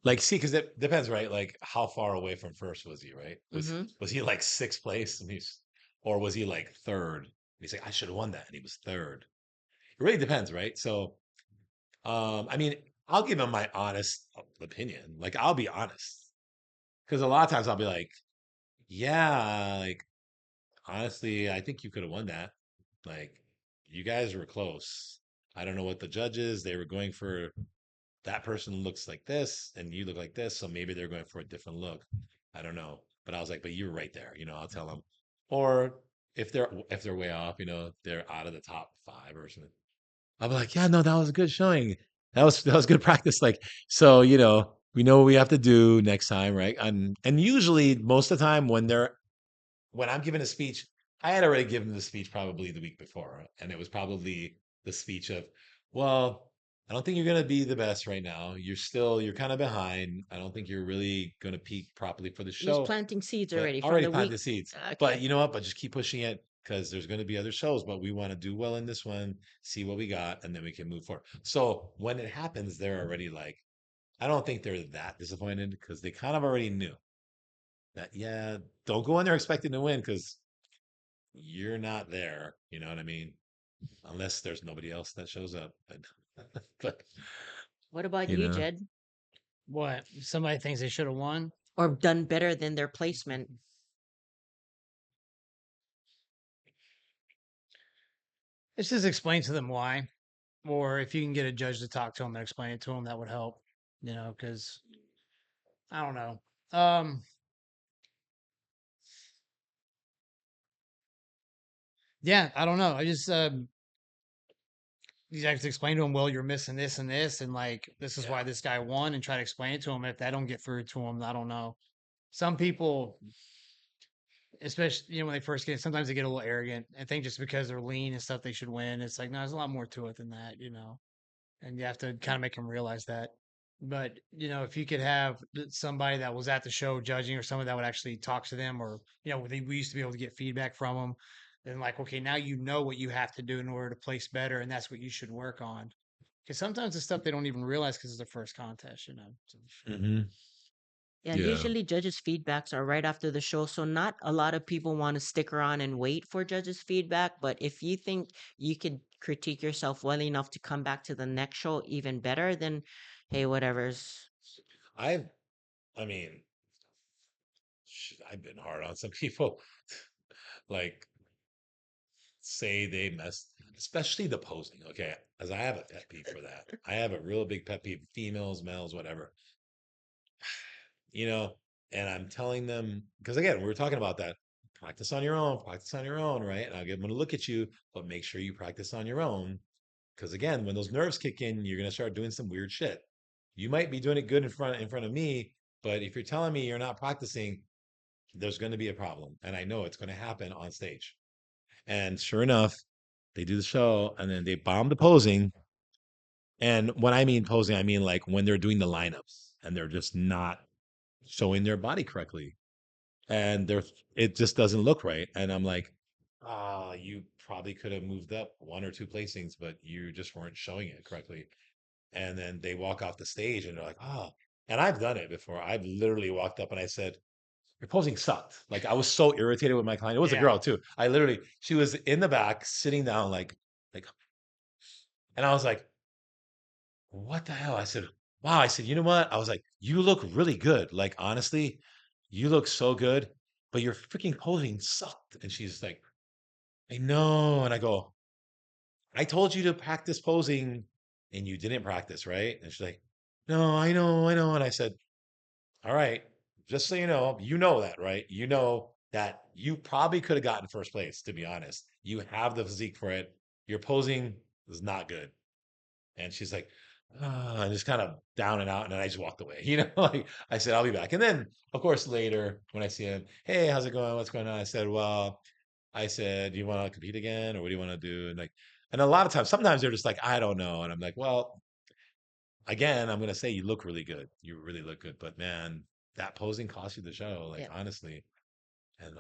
Like, see, because it depends, right? Like, how far away from first was he, right? Mm-hmm. Was he like sixth place, and or was he like third? And he's like, I should have won that, and he was third. It really depends, right? So, I mean, I'll give him my honest opinion. Like, I'll be honest, because a lot of times I'll be like, yeah, like honestly, I think you could have won that. Like, you guys were close. I don't know what the judges they were going for that person looks like this and you look like this, so maybe they're going for a different look. I don't know, but I was like, but you're right there, I'll tell them. Or if they're way off, they're out of the top five or something. I'll be like, yeah, no, that was a good showing. That was good practice. Like, so we know what we have to do next time, right? And usually most of the time when I'm giving a speech, I had already given the speech probably the week before, and it was probably the speech of, well, I don't think you're going to be the best right now. You're kind of behind. I don't think you're really going to peak properly for the He was show, planting seeds but already from already the planted week. the seeds. But Okay. you know what? But just keep pushing it because there's going to be other shows, but we want to do well in this one, see what we got, and then we can move forward. So when it happens, they're already like, I don't think they're that disappointed because they kind of already knew that, yeah, don't go in there expecting to win because you're not there. You know what I mean? Unless there's nobody else that shows up. But What about you you, know, Jed? What? Somebody thinks they should have won. or done better than their placement. It's just explain to them why, or if you can get a judge to talk to them and explain it to them, that would help. Because I don't know. Yeah, I don't know. I just you have to explain to them, well, you're missing this and this, and like this is why Yeah. this guy won, and try to explain it to them. If that don't get through to them, I don't know. Some people, especially when they first get, sometimes they get a little arrogant and think just because they're lean and stuff they should win. It's like no, there's a lot more to it than that. And you have to kind of make them realize that. But if you could have somebody that was at the show judging, or someone that would actually talk to them, or we used to be able to get feedback from them, then like, okay, now you know what you have to do in order to place better, and that's what you should work on. Because sometimes the stuff they don't even realize because it's their first contest. So, Hmm. Yeah, and Yeah. usually judges' feedbacks are right after the show, so not a lot of people want to stick around and wait for judges' feedback. But if you think you could critique yourself well enough to come back to the next show even better, then hey, whatever's. I've, I mean, I've been hard on some people. Like, say they messed, especially the posing. Okay, as I have a pet peeve for that. I have a real big pet peeve. Females, males, whatever. You know, and I'm telling them because again, we were talking about that. Practice on your own, right? And I'll get them to look at you, but make sure you practice on your own. Because again, when those nerves kick in, you're gonna start doing some weird shit. You might be doing it good in front of me, but if you're telling me you're not practicing, there's going to be a problem, and I know it's going to happen on stage. And sure enough, they do the show, and then they bomb the posing. And when I mean posing, I mean like when they're doing the lineups and they're just not showing their body correctly, and it just doesn't look right. And I'm like, you probably could have moved up one or two placings, but you just weren't showing it correctly. And then they walk off the stage and they're like, and I've done it before. I've literally walked up and I said, your posing sucked. Like I was so irritated with my client. It was a yeah, girl too. She was in the back sitting down, like, and I was like, what the hell? I said, wow. I said, you know what? I was like, you look really good. Like, honestly, you look so good, but your freaking posing sucked. And she's like, I know. And I go, I told you to practice posing and you didn't practice, right? And she's like, no, I know. And I said, all right, just so you know that, right? You know that you probably could have gotten first place, to be honest. You have the physique for it. Your posing is not good. And she's like, and just kind of down and out. And then I just walked away. Like I said, I'll be back. And then, of course, later when I see him, hey, how's it going? What's going on? I said, do you want to compete again? Or what do you want to do? And a lot of times, sometimes they're just like, I don't know. And I'm like, well, again, I'm gonna say you look really good. You really look good, but man, that posing cost you the show. Like Yeah. honestly, and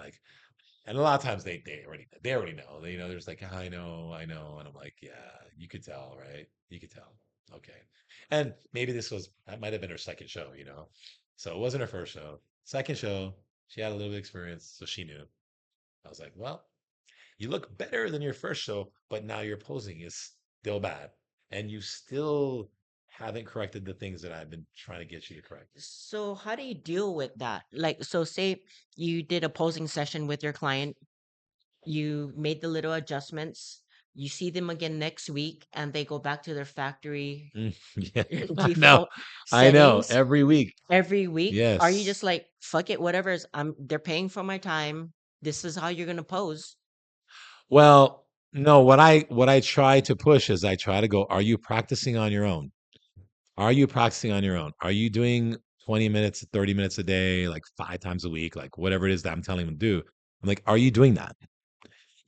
and a lot of times they already know. There's like I know, and I'm like, yeah, you could tell, right? You could tell. Okay, and maybe that might have been her second show, so it wasn't her first show. Second show, she had a little bit of experience, so she knew. I was like, well, you look better than your first show, but now your posing is still bad. And you still haven't corrected the things that I've been trying to get you to correct. So how do you deal with that? Like, so say you did a posing session with your client, you made the little adjustments, you see them again next week, and they go back to their factory Mm, yeah, I know. default I know. settings Every week. every week. Are you just Yes. like, fuck it, whatever's they're paying for my time. This is how you're gonna pose. Well, no, what I try to push is I try to go, are you practicing on your own? Are you practicing on your own? Are you doing 20 minutes, 30 minutes a day, like 5 times a week, like whatever it is that I'm telling them to do? I'm like, are you doing that?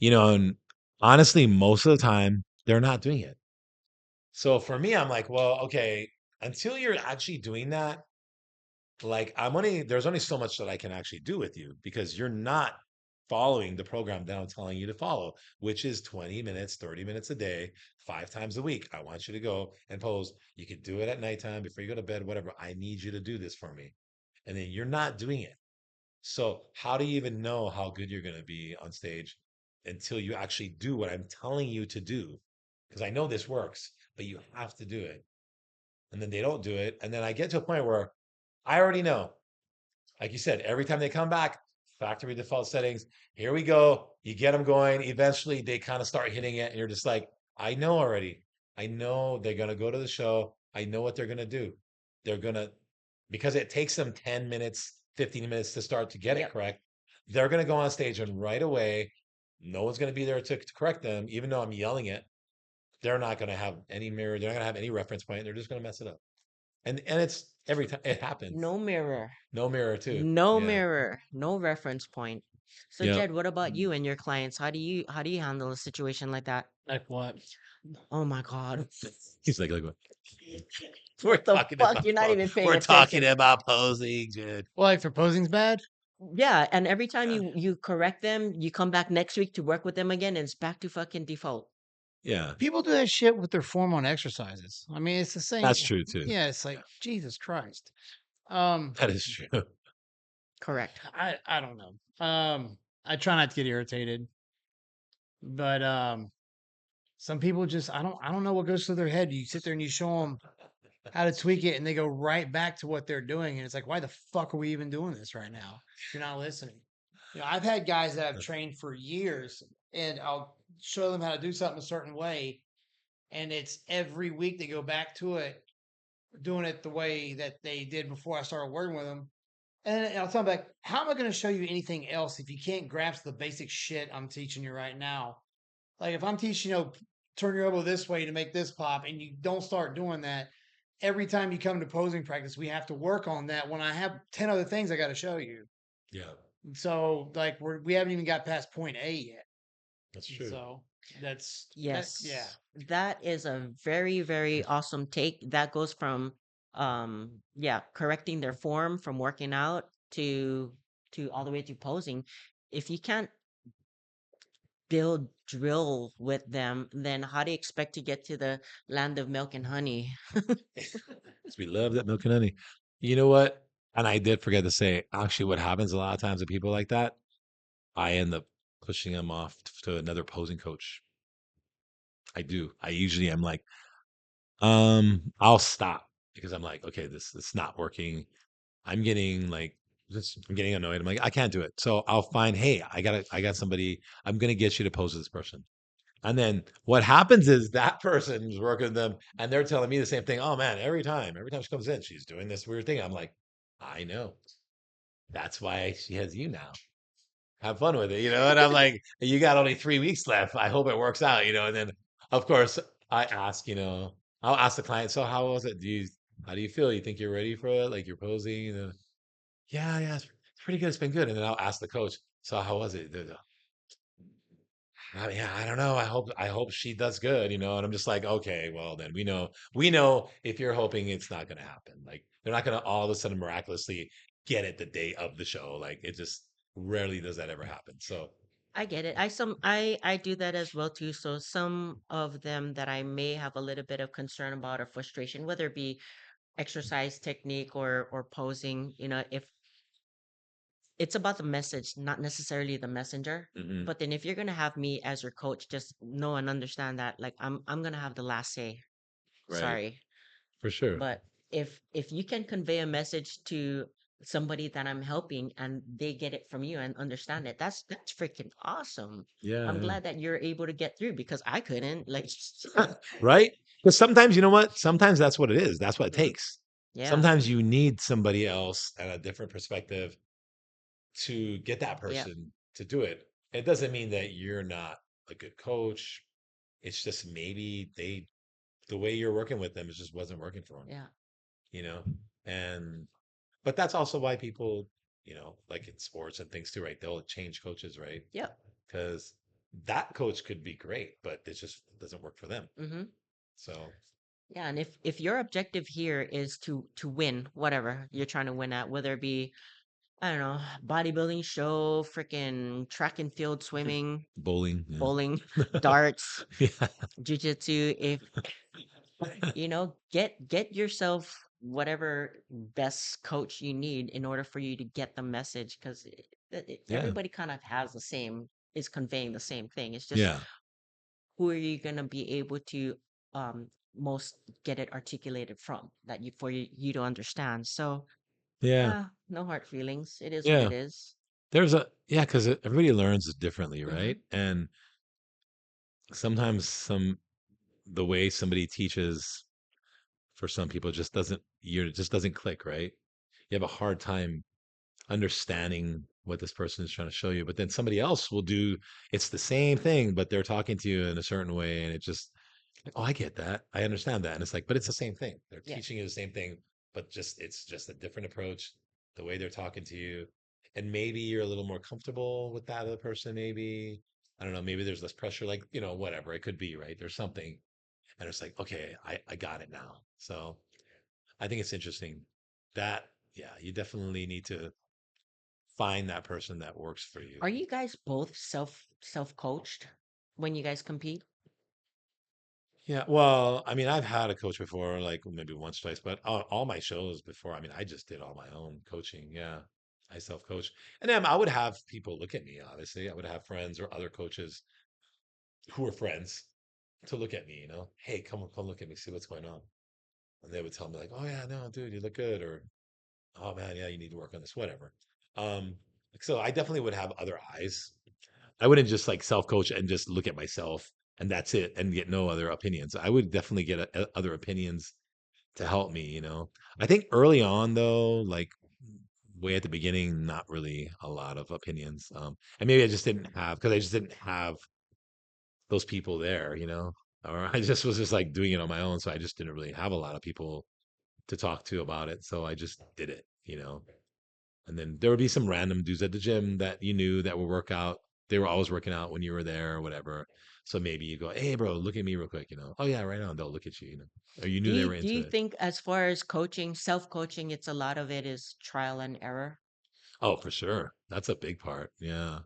And honestly, most of the time, they're not doing it. So for me, I'm like, well, okay, until you're actually doing that, like there's only so much that I can actually do with you because you're not following the program that I'm telling you to follow, which is 20 minutes, 30 minutes a day, 5 times a week. I want you to go and pose. You could do it at nighttime before you go to bed, whatever. I need you to do this for me. And then you're not doing it. So how do you even know how good you're going to be on stage until you actually do what I'm telling you to do? Because I know this works, but you have to do it. And then they don't do it. And then I get to a point where I already know. like you said, every time they come back, factory default settings. Here we go. You get them going. Eventually, they kind of start hitting it, and you're just like, I know already. I know they're gonna go to the show. I know what they're gonna do. They're gonna because it takes them 10 minutes, 15 minutes to start to get it Yep. correct. They're gonna go on stage and right away, no one's gonna be there to correct them, even though I'm yelling it. They're not gonna have any mirror. They're not gonna have any reference point. They're just gonna mess it up. And it's every time it happens. No mirror. No mirror too. No Yeah. mirror. No reference point. So Yeah. Jed, what about you and your clients? How do you handle a situation like that? Like what? Oh my God. He's like what? We're The talking fuck? about You're not even paying we're talking attention. about posing, Jed. Well, like if their posing's bad, Yeah, and every time you correct them, you come back next week to work with them again, and it's back to fucking default. Yeah, people do that shit with their form on exercises. I mean, it's the same. that's true too. Yeah, it's like Jesus Christ. That is true. Correct. I don't know. I try not to get irritated, but some people just I don't know what goes through their head. You sit there and you show them how to tweak it, and they go right back to what they're doing, and it's like, why the fuck are we even doing this right now? If you're not listening. You know, I've had guys that I've trained for years, and I'll show them how to do something a certain way, and it's every week they go back to it, doing it the way that they did before I started working with them. And I'll tell them like, how am I going to show you anything else if you can't grasp the basic shit I'm teaching you right now? Like if I'm teaching, turn your elbow this way to make this pop, and you don't start doing that, every time you come to posing practice, we have to work on that when I have 10 other things I got to show you. Yeah, So like we haven't even got past point A yet. that's true. So that's Yes. yeah. That is a very, very awesome take. That goes from correcting their form from working out to all the way to posing. If you can't build drill with them, then how do you expect to get to the land of milk and honey? 'Cause we love that milk and honey. You know what? And I did forget to say, actually, what happens a lot of times with people like that, I end up pushing them off to another posing coach. I do. I usually am like, I'll stop because I'm like, okay, this it's not working. I'm getting like just I'm getting annoyed. I'm like, I can't do it. So I'll find, hey, I got somebody. I'm gonna get you to pose with this person. And then what happens is that person's working with them and they're telling me the same thing. Oh man, every time she comes in, she's doing this weird thing. I'm like, I know. That's why she has you now. Have fun with it, And I'm like, you got only 3 weeks left. I hope it works out, And then of course I ask, I'll ask the client, so how was it? How do you feel? You think you're ready for it? Like you're posing? Yeah, yeah, it's pretty good. It's been good. And then I'll ask the coach, so how was it? Yeah, I don't know. I hope she does good, And I'm just like, okay, well then we know if you're hoping it's not gonna happen. Like they're not gonna all of a sudden miraculously get it the day of the show. Like it just rarely does that ever happen. So I get it. I do that as well too. So some of them that I may have a little bit of concern about or frustration, whether it be exercise technique or posing, if it's about the message, not necessarily the messenger. mhm, But then if you're gonna have me as your coach, just know and understand that like I'm gonna have the last say. right, Sorry. for sure. But if you can convey a message to somebody that I'm helping and they get it from you and understand it, that's freaking awesome. Yeah, I'm yeah. glad that you're able to get through because I couldn't. Like, Right? Because sometimes, you know what? Sometimes that's what it is. That's what it Mhm. takes. Yeah, Sometimes you need somebody else and a different perspective to get that yeah, person to do it. It doesn't mean that you're not a good coach. It's just maybe the way you're working with them, it just wasn't working for them, yeah, you know? And, but that's also why people, like in sports and things too, right? They'll change coaches, right? yeah. Because that coach could be great, but it just doesn't work for them. Mm-hmm. So, Yeah, and if your objective here is to win whatever you're trying to win at, whether it be I don't know, bodybuilding show, freaking track and field swimming, bowling, bowling, yeah. darts, Yeah. jujitsu, if get yourself whatever best coach you need in order for you to get the message because Yeah. everybody kind of has the same is conveying the same thing. It's just Yeah. who are you gonna be able to most get it articulated from that you for you to understand. So Yeah. No hard feelings. It is what Yeah. it is. Yeah, because everybody learns differently, Mm-hmm. right? And sometimes the way somebody teaches for some people just doesn't click, right? You have a hard time understanding what this person is trying to show you, but then somebody else will do it's the same thing, but they're talking to you in a certain way, and it just like, oh, I get that, I understand that, and it's like, but it's the same thing. They're Yeah. teaching you the same thing, but it's just a different approach, the way they're talking to you, and maybe you're a little more comfortable with that other person. Maybe I don't know. Maybe there's less pressure, like whatever it could be, right? There's something, and it's like, okay, I got it now. So I think it's interesting that yeah, you definitely need to find that person that works for you. Are you guys both self coached when you guys compete? Yeah, well, I mean, I've had a coach before, like maybe once, twice, but all my shows before, I mean, I just did all my own coaching. Yeah, I self-coach, and then I would have people look at me. Obviously, I would have friends or other coaches who were friends to look at me. Hey, come look at me, see what's going on, and they would tell me like, oh yeah, no, dude, you look good, or oh man, yeah, you need to work on this, whatever. Um, so I definitely would have other eyes. I wouldn't just like self coach and just look at myself and that's it and get no other opinions. I would definitely get other opinions to help me, I think early on though, like way at the beginning, not really a lot of opinions. And maybe I just didn't have because I just didn't have those people there, or I just was just like doing it on my own. So I just didn't really have a lot of people to talk to about it. So I just did it. And then there would be some random dudes at the gym that you knew that would work out. They were always working out when you were there or whatever. So maybe you go, hey, bro, look at me real quick. Oh, yeah, right on. They'll look at you. Or you knew they were Do into you it. think as far as coaching, self coaching, it's a lot of it is trial and error? Oh, for sure. That's a big part. Yeah.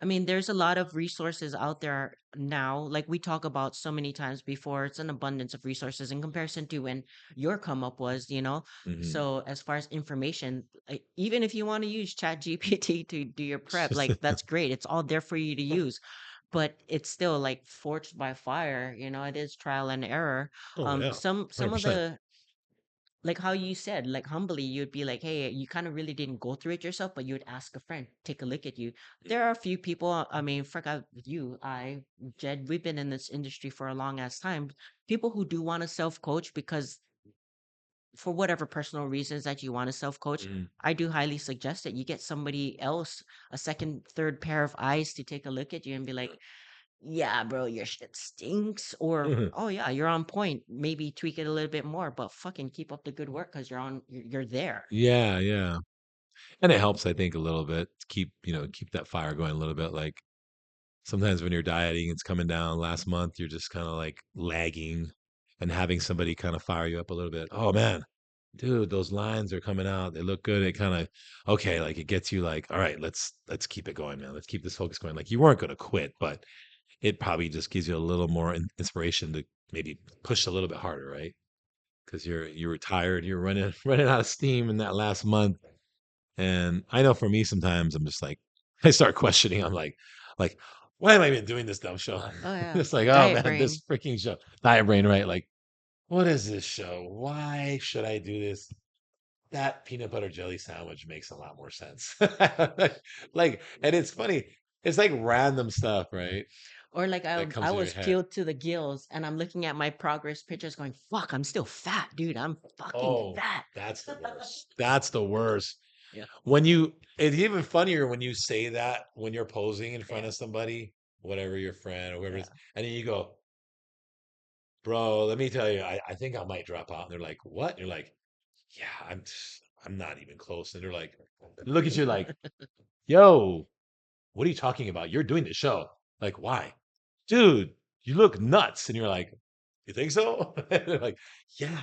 I mean, there's a lot of resources out there now. Like we talk about so many times before, it's an abundance of resources in comparison to when your come up was. Hmm. So as far as information, even if you want to use Chat GPT to do your prep, like that's great. It's all there for you to use. But it's still like forged by fire, it is trial and error. Oh, yeah. Some of 100%. the like how you said, like humbly, you'd be like, hey, you kind of really didn't go through it yourself, but you would ask a friend, take a look at you. There are a few people, I mean, forgot you, Jed, we've been in this industry for a long ass time. People who do want to self coach because for whatever personal reasons that you want to self coach, Mhm. I do highly suggest that you get somebody else, a second, third pair of eyes to take a look at you and be like, yeah, bro, your shit stinks. Or, oh yeah, you're on point. Maybe tweak it a little bit more, but fucking keep up the good work because you're there. Yeah. Yeah. And it helps, I think, a little bit to keep that fire going a little bit. Like sometimes when you're dieting, it's coming down last month, you're just kind of like lagging and having somebody kind of fire you up a little bit. Oh man, dude, those lines are coming out. They look good. It kind of okay, like it gets you like, all right, let's keep it going, man. Let's keep this focus going. Like you weren't gonna quit, but it probably just gives you a little more inspiration to maybe push a little bit harder, right? Because you were tired, you're running running out of steam in that last month. And I know for me, sometimes I'm just like, I start questioning. I'm like, why am I even doing this dumb show? Oh yeah, It's like, oh diet man, brain. this freaking show, diet brain, right? Like, what is this show? Why should I do this? That peanut butter jelly sandwich makes a lot more sense. Like, and it's funny. It's like random stuff, right? Or like That I comes in your was head. peeled to the gills and I'm looking at my progress pictures going, fuck, I'm still fat, dude. I'm fucking Oh, fat. that's the worst. That's the worst. Yeah, It's even funnier when you say that when you're posing in front yeah, of somebody, whatever your friend or whoever it yeah. is, and then you go, bro, let me tell you, I think I might drop out. And they're like, what? And you're like, yeah, I'm not even close. And they're like, look at you like, yo, what are you talking about? You're doing the show. Like, why? Dude, you look nuts. And you're like, you think so? And they're like, yeah.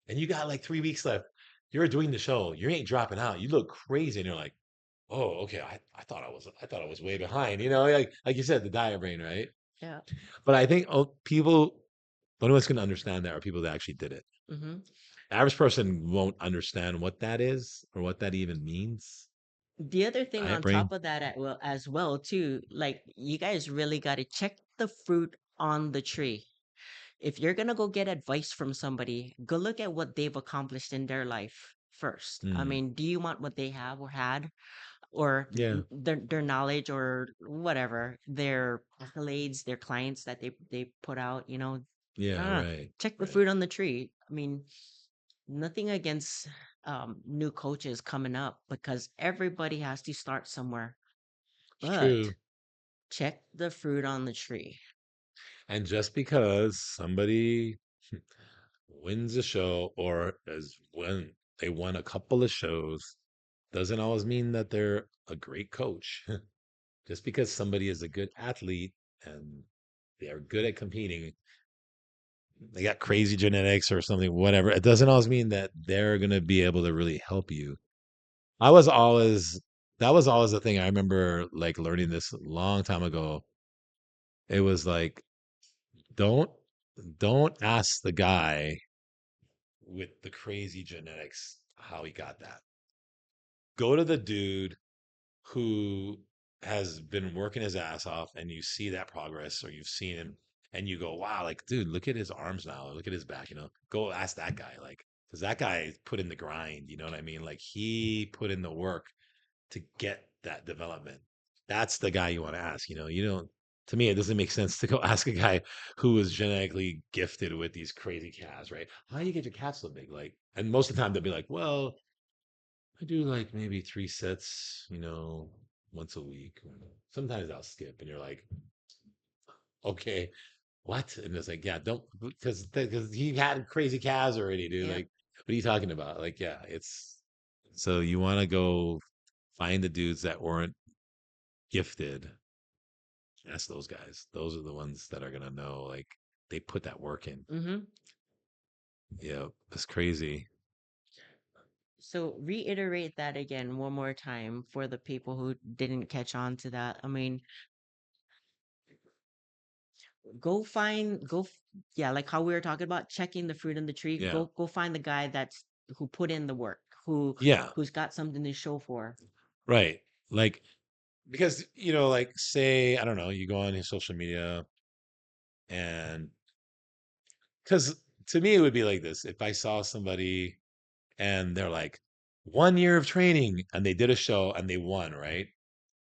And you got like 3 weeks left. You're doing the show. You ain't dropping out. You look crazy. And you're like, oh, okay. I thought I was way behind. Like you said, the diet brain, right? Yeah. But I think people, the only one's going to understand that are people that actually did it. Hmm. Average person won't understand what that is or what that even means. The other thing Diet on brain. top of that as well too, like you guys really got to check the fruit on the tree. If you're gonna go get advice from somebody, go look at what they've accomplished in their life first. I Mm, mean, do you want what they have or had, or yeah. their knowledge or whatever, their accolades, their clients that they put out? I Yeah. don't know. Right. Check the Right. fruit on the tree. I mean, nothing against new coaches coming up because everybody has to start somewhere, It's but true. check the fruit on the tree. And just because somebody wins a show or as when they won a couple of shows doesn't always mean that they're a great coach. Just because somebody is a good athlete and they're good at competing, they got crazy genetics or something, whatever, it doesn't always mean that they're going to be able to really help you. I was always, that was always the thing. I remember like learning this a long time ago. It was like, don't, don't ask the guy with the crazy genetics how he got that. Go to the dude who has been working his ass off and you see that progress or you've seen him and you go, wow, like, dude, look at his arms now. Or look at his back, go ask that guy. Like, because that guy put in the grind, you know what I mean? Like, he put in the work to get that development. That's the guy you want to ask, you don't. To me, it doesn't make sense to go ask a guy who is genetically gifted with these crazy calves, right? How do you get your calves so big? Like, and most of the time they'll be like, well, I do like maybe 3 sets, once a week. Sometimes I'll skip, and you're like, okay, what? And it's like, yeah, don't because he had crazy calves already, dude. Yep. Like, what are you talking about? Like, yeah, it's so you want to go find the dudes that weren't gifted. Ask those guys. Those are the ones that are gonna know. Like, they put that work in. Mm-hmm. Yeah, it's crazy. So reiterate that again one more time for the people who didn't catch on to that. I mean, go find go f- yeah, like how we were talking about checking the fruit in the tree. Yeah, Go find the guy who put in the work, who yeah, who's got something to show for. right. Like, because like, say, I don't know, you go on your social media and because to me it would be like this: if I saw somebody and they're like 1 year of training and they did a show and they won, right?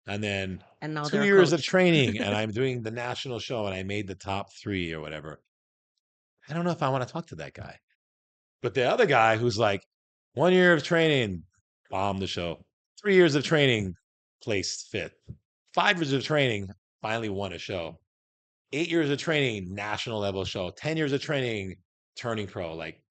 And then And now two they're a years of coach. training and I'm doing the national show and I made the top three or whatever. I don't know if I want to talk to that guy. But the other guy who's like 1 year of training, bombed the show. 3 years of training, placed fifth. 5 years of training, finally won a show. 8 years of training, national level show. 10 years of training, turning pro. Like,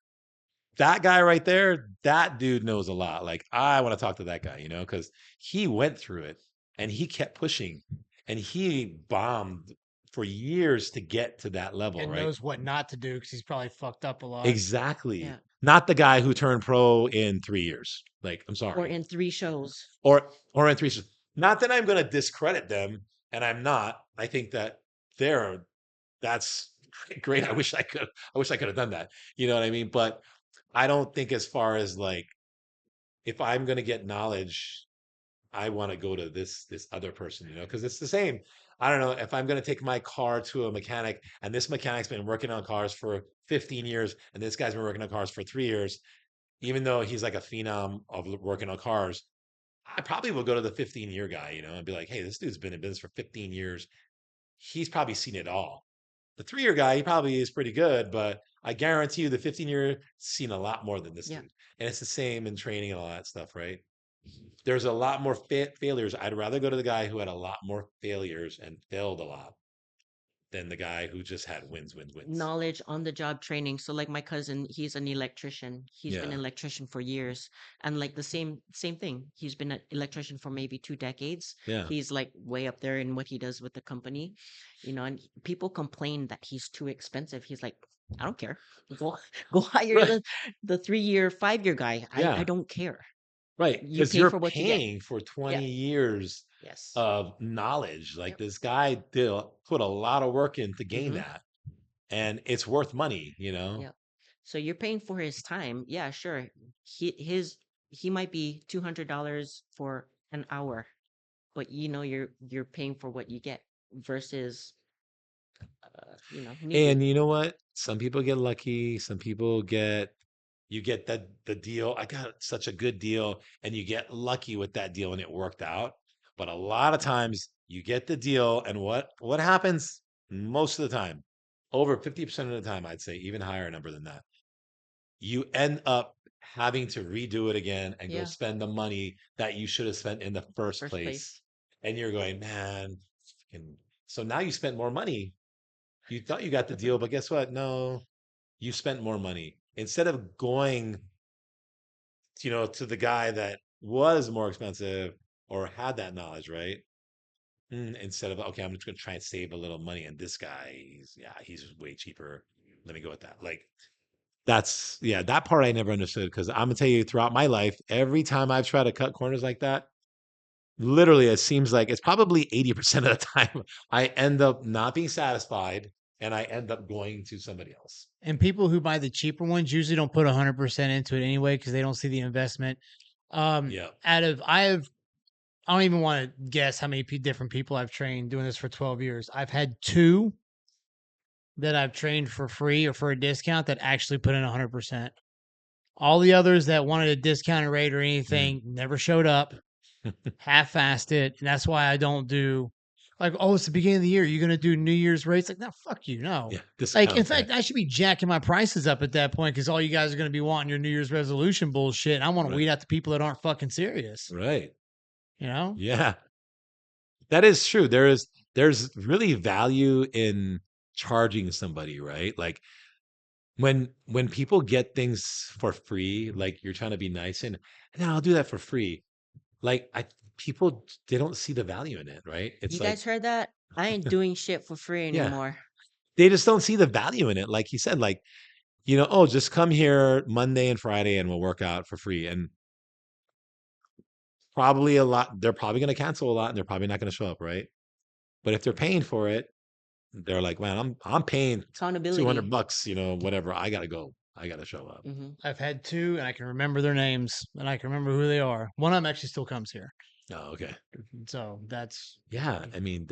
that guy right there, that dude knows a lot. Like, I want to talk to that guy, because he went through it and he kept pushing and he bombed for years to get to that level, And right? knows what not to do because he's probably fucked up a lot. Exactly. Yeah. Not the guy who turned pro in 3 years. Like, I'm Or sorry. in 3 shows. Or in 3 years. Not that I'm going to discredit them, and I'm not. I think that they're that's great. I wish I could have done that. You know what I mean? But I don't think as far as like if I'm going to get knowledge, I want to go to this other person, because it's the same. I don't know if I'm going to take my car to a mechanic and this mechanic's been working on cars for 15 years and this guy's been working on cars for 3 years, even though he's like a phenom of working on cars. I probably will go to the 15-year guy, and be like, hey, this dude's been in business for 15 years. He's probably seen it all. The 3 year guy, he probably is pretty good, but I guarantee you the 15-year seen a lot more than this Yeah. dude. And it's the same in training and all that stuff, right? There's a lot more failures. I'd rather go to the guy who had a lot more failures and failed a lot than the guy who just had wins, wins, wins. Knowledge on the job training. So like my cousin, he's an electrician. He's been Yeah. an electrician for years. And like the same thing. He's been an electrician for maybe 2 decades. Yeah. He's like way up there in what he does with the company. And people complain that he's too expensive. He's like, I don't care. Go go hire Right. the 3 year, 5 year guy. I Yeah. don't care. Right. You Because pay you're for what you get. paying for Yeah. 20 years Yes. of knowledge. Like, Yep. this guy put a lot of work in to gain Mm-hmm. that. And it's worth money. Yep. So you're paying for his time. Yeah, sure. He might be $200 for an hour, but you're paying for what you get versus And newbie. you know what? Some people get lucky. Some people get, you get the deal. I got such a good deal, and you get lucky with that deal, and it worked out. But a lot of times, you get the deal, and what happens most of the time, over 50% of the time, I'd say, even higher number than that, you end up having to redo it again and go Yeah. spend the money that you should have spent in the first First place. place. And you're going, man, fucking-" so now you spent more money. You thought you got the deal, but guess what? No, you spent more money. Instead of going, to the guy that was more expensive or had that knowledge, right? Instead of, okay, I'm just going to try and save a little money. And this guy, he's way cheaper. Let me go with that. Like, that part I never understood, because I'm gonna tell you, throughout my life, every time I've tried to cut corners like that, literally it seems like it's probably 80% of the time I end up not being satisfied, and I end up going to somebody else. And people who buy the cheaper ones usually don't put 100% into it anyway because they don't see the investment. Yeah. I don't even want to guess how many different people I've trained doing this for 12 years. I've had two that I've trained for free or for a discount that actually put in 100%. All the others that wanted a discounted rate or anything never showed up, half-assed it, and that's why I don't do like, oh, it's the beginning of the year. You're gonna do New Year's rates? Like, no, fuck you, no. Yeah, Like, in discount. fact, I should be jacking my prices up at that point because all you guys are gonna be wanting your New Year's resolution bullshit. And I want to Right. weed out the people that aren't fucking serious. Right. You know? Yeah. That is true. There's really value in charging somebody, right? Like, when people get things for free, like, you're trying to be nice, and I'll do that for free. Like, people, they don't see the value in it, right? You It's like, guys heard that? I ain't doing shit for free yeah, anymore. they just don't see the value in it. Like he said, like, oh, just come here Monday and Friday and we'll work out for free. And probably they're probably going to cancel a lot, and they're probably not going to show up, right? But if they're paying for it, they're like, man, I'm paying Accountability. $200, whatever. I gotta go. I gotta show up. I've had two, and I can remember their names, and I can remember who they are. One of them actually still comes here, Oh, okay. so that's Yeah, I mean,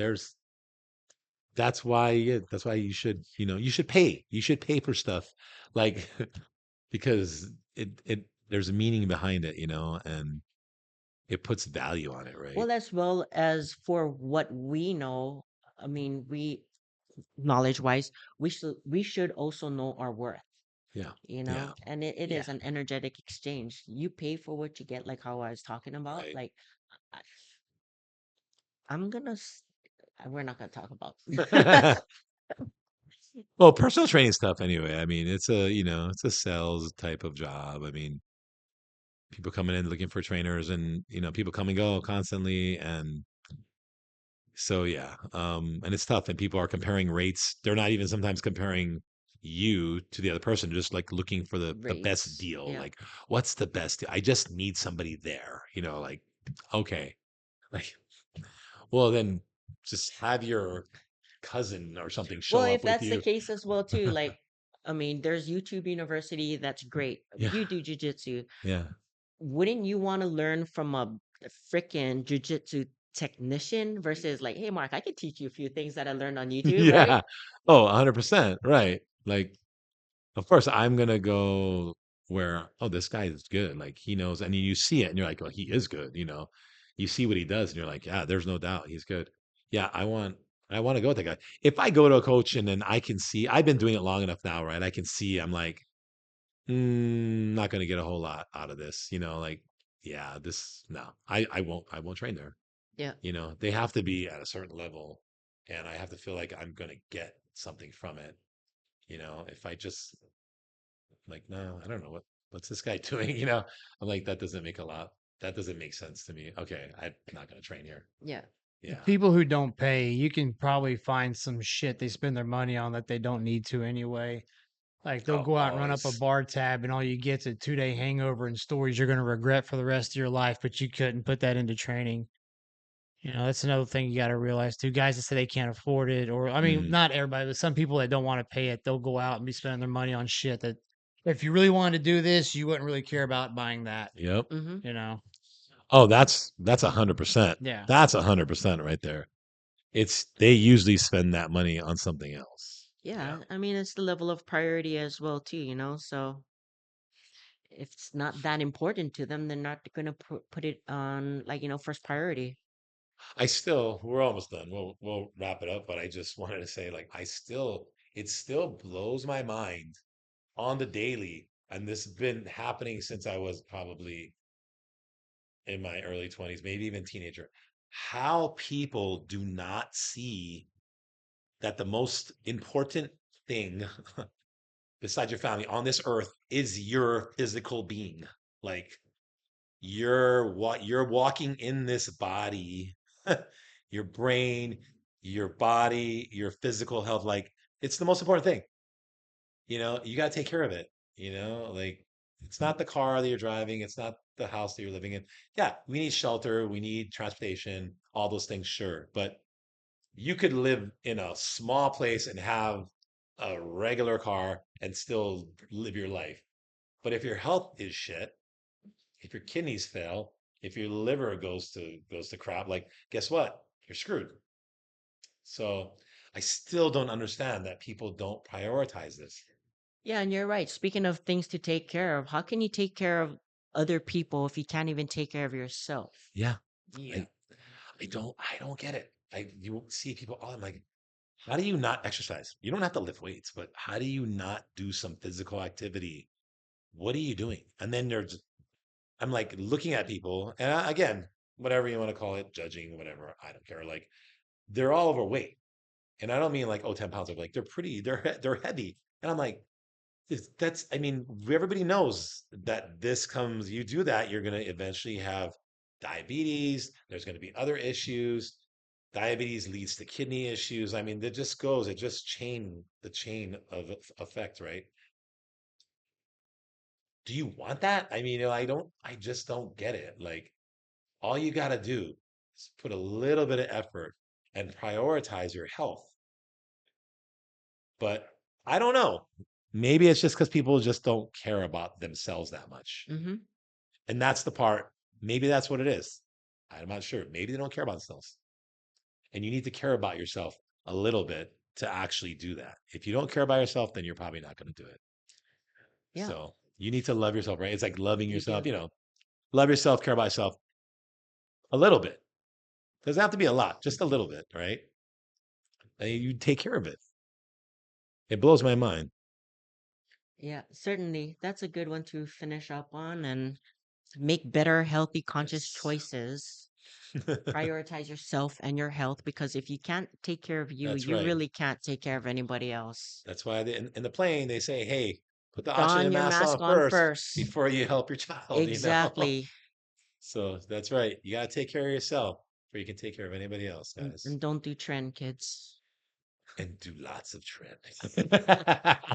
that's why you should pay. You should pay for stuff, like, because it there's a meaning behind it, and it puts value on it, right? Well, as well as for what we know, I mean, we knowledge wise, we should also know our worth, Yeah. Yeah. and it Yeah. is an energetic exchange. You pay for what you get, like how I was talking about. Right. Like, I, I'm gonna, we're not gonna talk about. Well, personal training stuff anyway. I mean, it's a sales type of job. I mean, people coming in looking for trainers, and people come and go constantly, and so yeah, and it's tough, and people are comparing rates. They're not even sometimes comparing you to the other person, just like looking for the best Rates. deal. Yeah. Like, what's the best deal? I just need somebody there, like, okay, like, well, then just have your cousin or something Well, show if up with that's the you. case as well too, like, I mean, there's YouTube University. That's great. Yeah. You do jujitsu. Yeah. Wouldn't you want to learn from a freaking jujitsu technician versus like, hey, Mark, I could teach you a few things that I learned on YouTube, right? Yeah. Oh, 100%. Right. Like, of course, I'm gonna go where, oh, this guy is good. Like, he knows, and you see it, and you're like, oh, he is good. You see what he does, and you're like, yeah, there's no doubt he's good. Yeah, I want to go with that guy. If I go to a coach and then I can see, I've been doing it long enough now, right? I can see, I'm like, not gonna get a whole lot out of this. Like, yeah, no, I won't train there. Yeah. They have to be at a certain level, and I have to feel like I'm gonna get something from it. If I just, like, no, I don't know what's this guy doing. I'm like, that doesn't make sense to me. Okay, I'm not gonna train here. Yeah. Yeah. people who don't pay. You can probably find some shit they spend their money on that they don't need to anyway. Like they'll Oh, go out and run up a always. bar tab, and all you get's a 2-day hangover and stories you're going to regret for the rest of your life. But you couldn't put that into training. That's another thing you got to realize too. Guys that say they can't afford it, or I mean, Mm, not everybody, but some people that don't want to pay it, they'll go out and be spending their money on shit that if you really wanted to do this, you wouldn't really care about buying that. yep. Mm-hmm. You know? Oh, that's 100%. Yeah. That's 100% right there. They usually spend that money on something else. Yeah. Yeah. I mean, it's the level of priority as well too, so if it's not that important to them, they're not gonna put it on like, first priority. we're almost done. We'll wrap it up, but I just wanted to say, like, it still blows my mind on the daily, and this has been happening since I was probably in my early 20s, maybe even teenager, how people do not see that the most important thing besides your family on this earth is your physical being. Like, you're walking in this body, your brain, your body, your physical health. Like, it's the most important thing. You got to take care of it. Like, it's not the car that you're driving, it's not the house that you're living in. Yeah, we need shelter, we need transportation, all those things, sure. But you could live in a small place and have a regular car and still live your life. But if your health is shit, if your kidneys fail, if your liver goes to crap, like, guess what? You're screwed. So I still don't understand that people don't prioritize this. Yeah, and you're right. Speaking of things to take care of, how can you take care of other people if you can't even take care of yourself? Yeah. Yeah. I, I don't get it. You see people, I'm like, how do you not exercise? You don't have to lift weights, but how do you not do some physical activity? What are you doing? And then I'm like looking at people, and again, whatever you want to call it, judging, whatever, I don't care. Like, they're all overweight. And I don't mean like, oh, 10 pounds. I'm like, they're heavy. And I'm like, I mean, everybody knows that you do that, you're going to eventually have diabetes. There's going to be other issues. Diabetes leads to kidney issues. I mean, it just the chain of effect, right? Do you want that? I mean, I just don't get it. Like, all you got to do is put a little bit of effort and prioritize your health. But I don't know. Maybe it's just because people just don't care about themselves that much. Mm-hmm. And that's the part. Maybe that's what it is. I'm not sure. Maybe they don't care about themselves. And you need to care about yourself a little bit to actually do that. If you don't care about yourself, then you're probably not going to do it. Yeah, So you need to love yourself, right? It's like loving you yourself, do. love yourself, care about yourself a little bit. Doesn't have to be a lot, just a little bit, right? And you take care of it. It blows my mind. Yeah, certainly. That's a good one to finish up on and make better, healthy, conscious Yes. choices. Prioritize yourself and your health because if you can't take care of you, That's you right. really can't take care of anybody else. That's why in the plane they say, "Hey, put the oxygen Don your mask mask on on first first. before you help your child." Exactly. So that's right. You got to take care of yourself before you can take care of anybody else, And, guys. and don't do trend, kids. And do lots of training.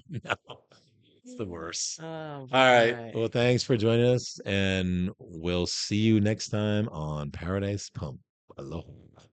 No, it's the worst. Oh All right. boy. Well, thanks for joining us, and we'll see you next time on Paradise Pump. Aloha.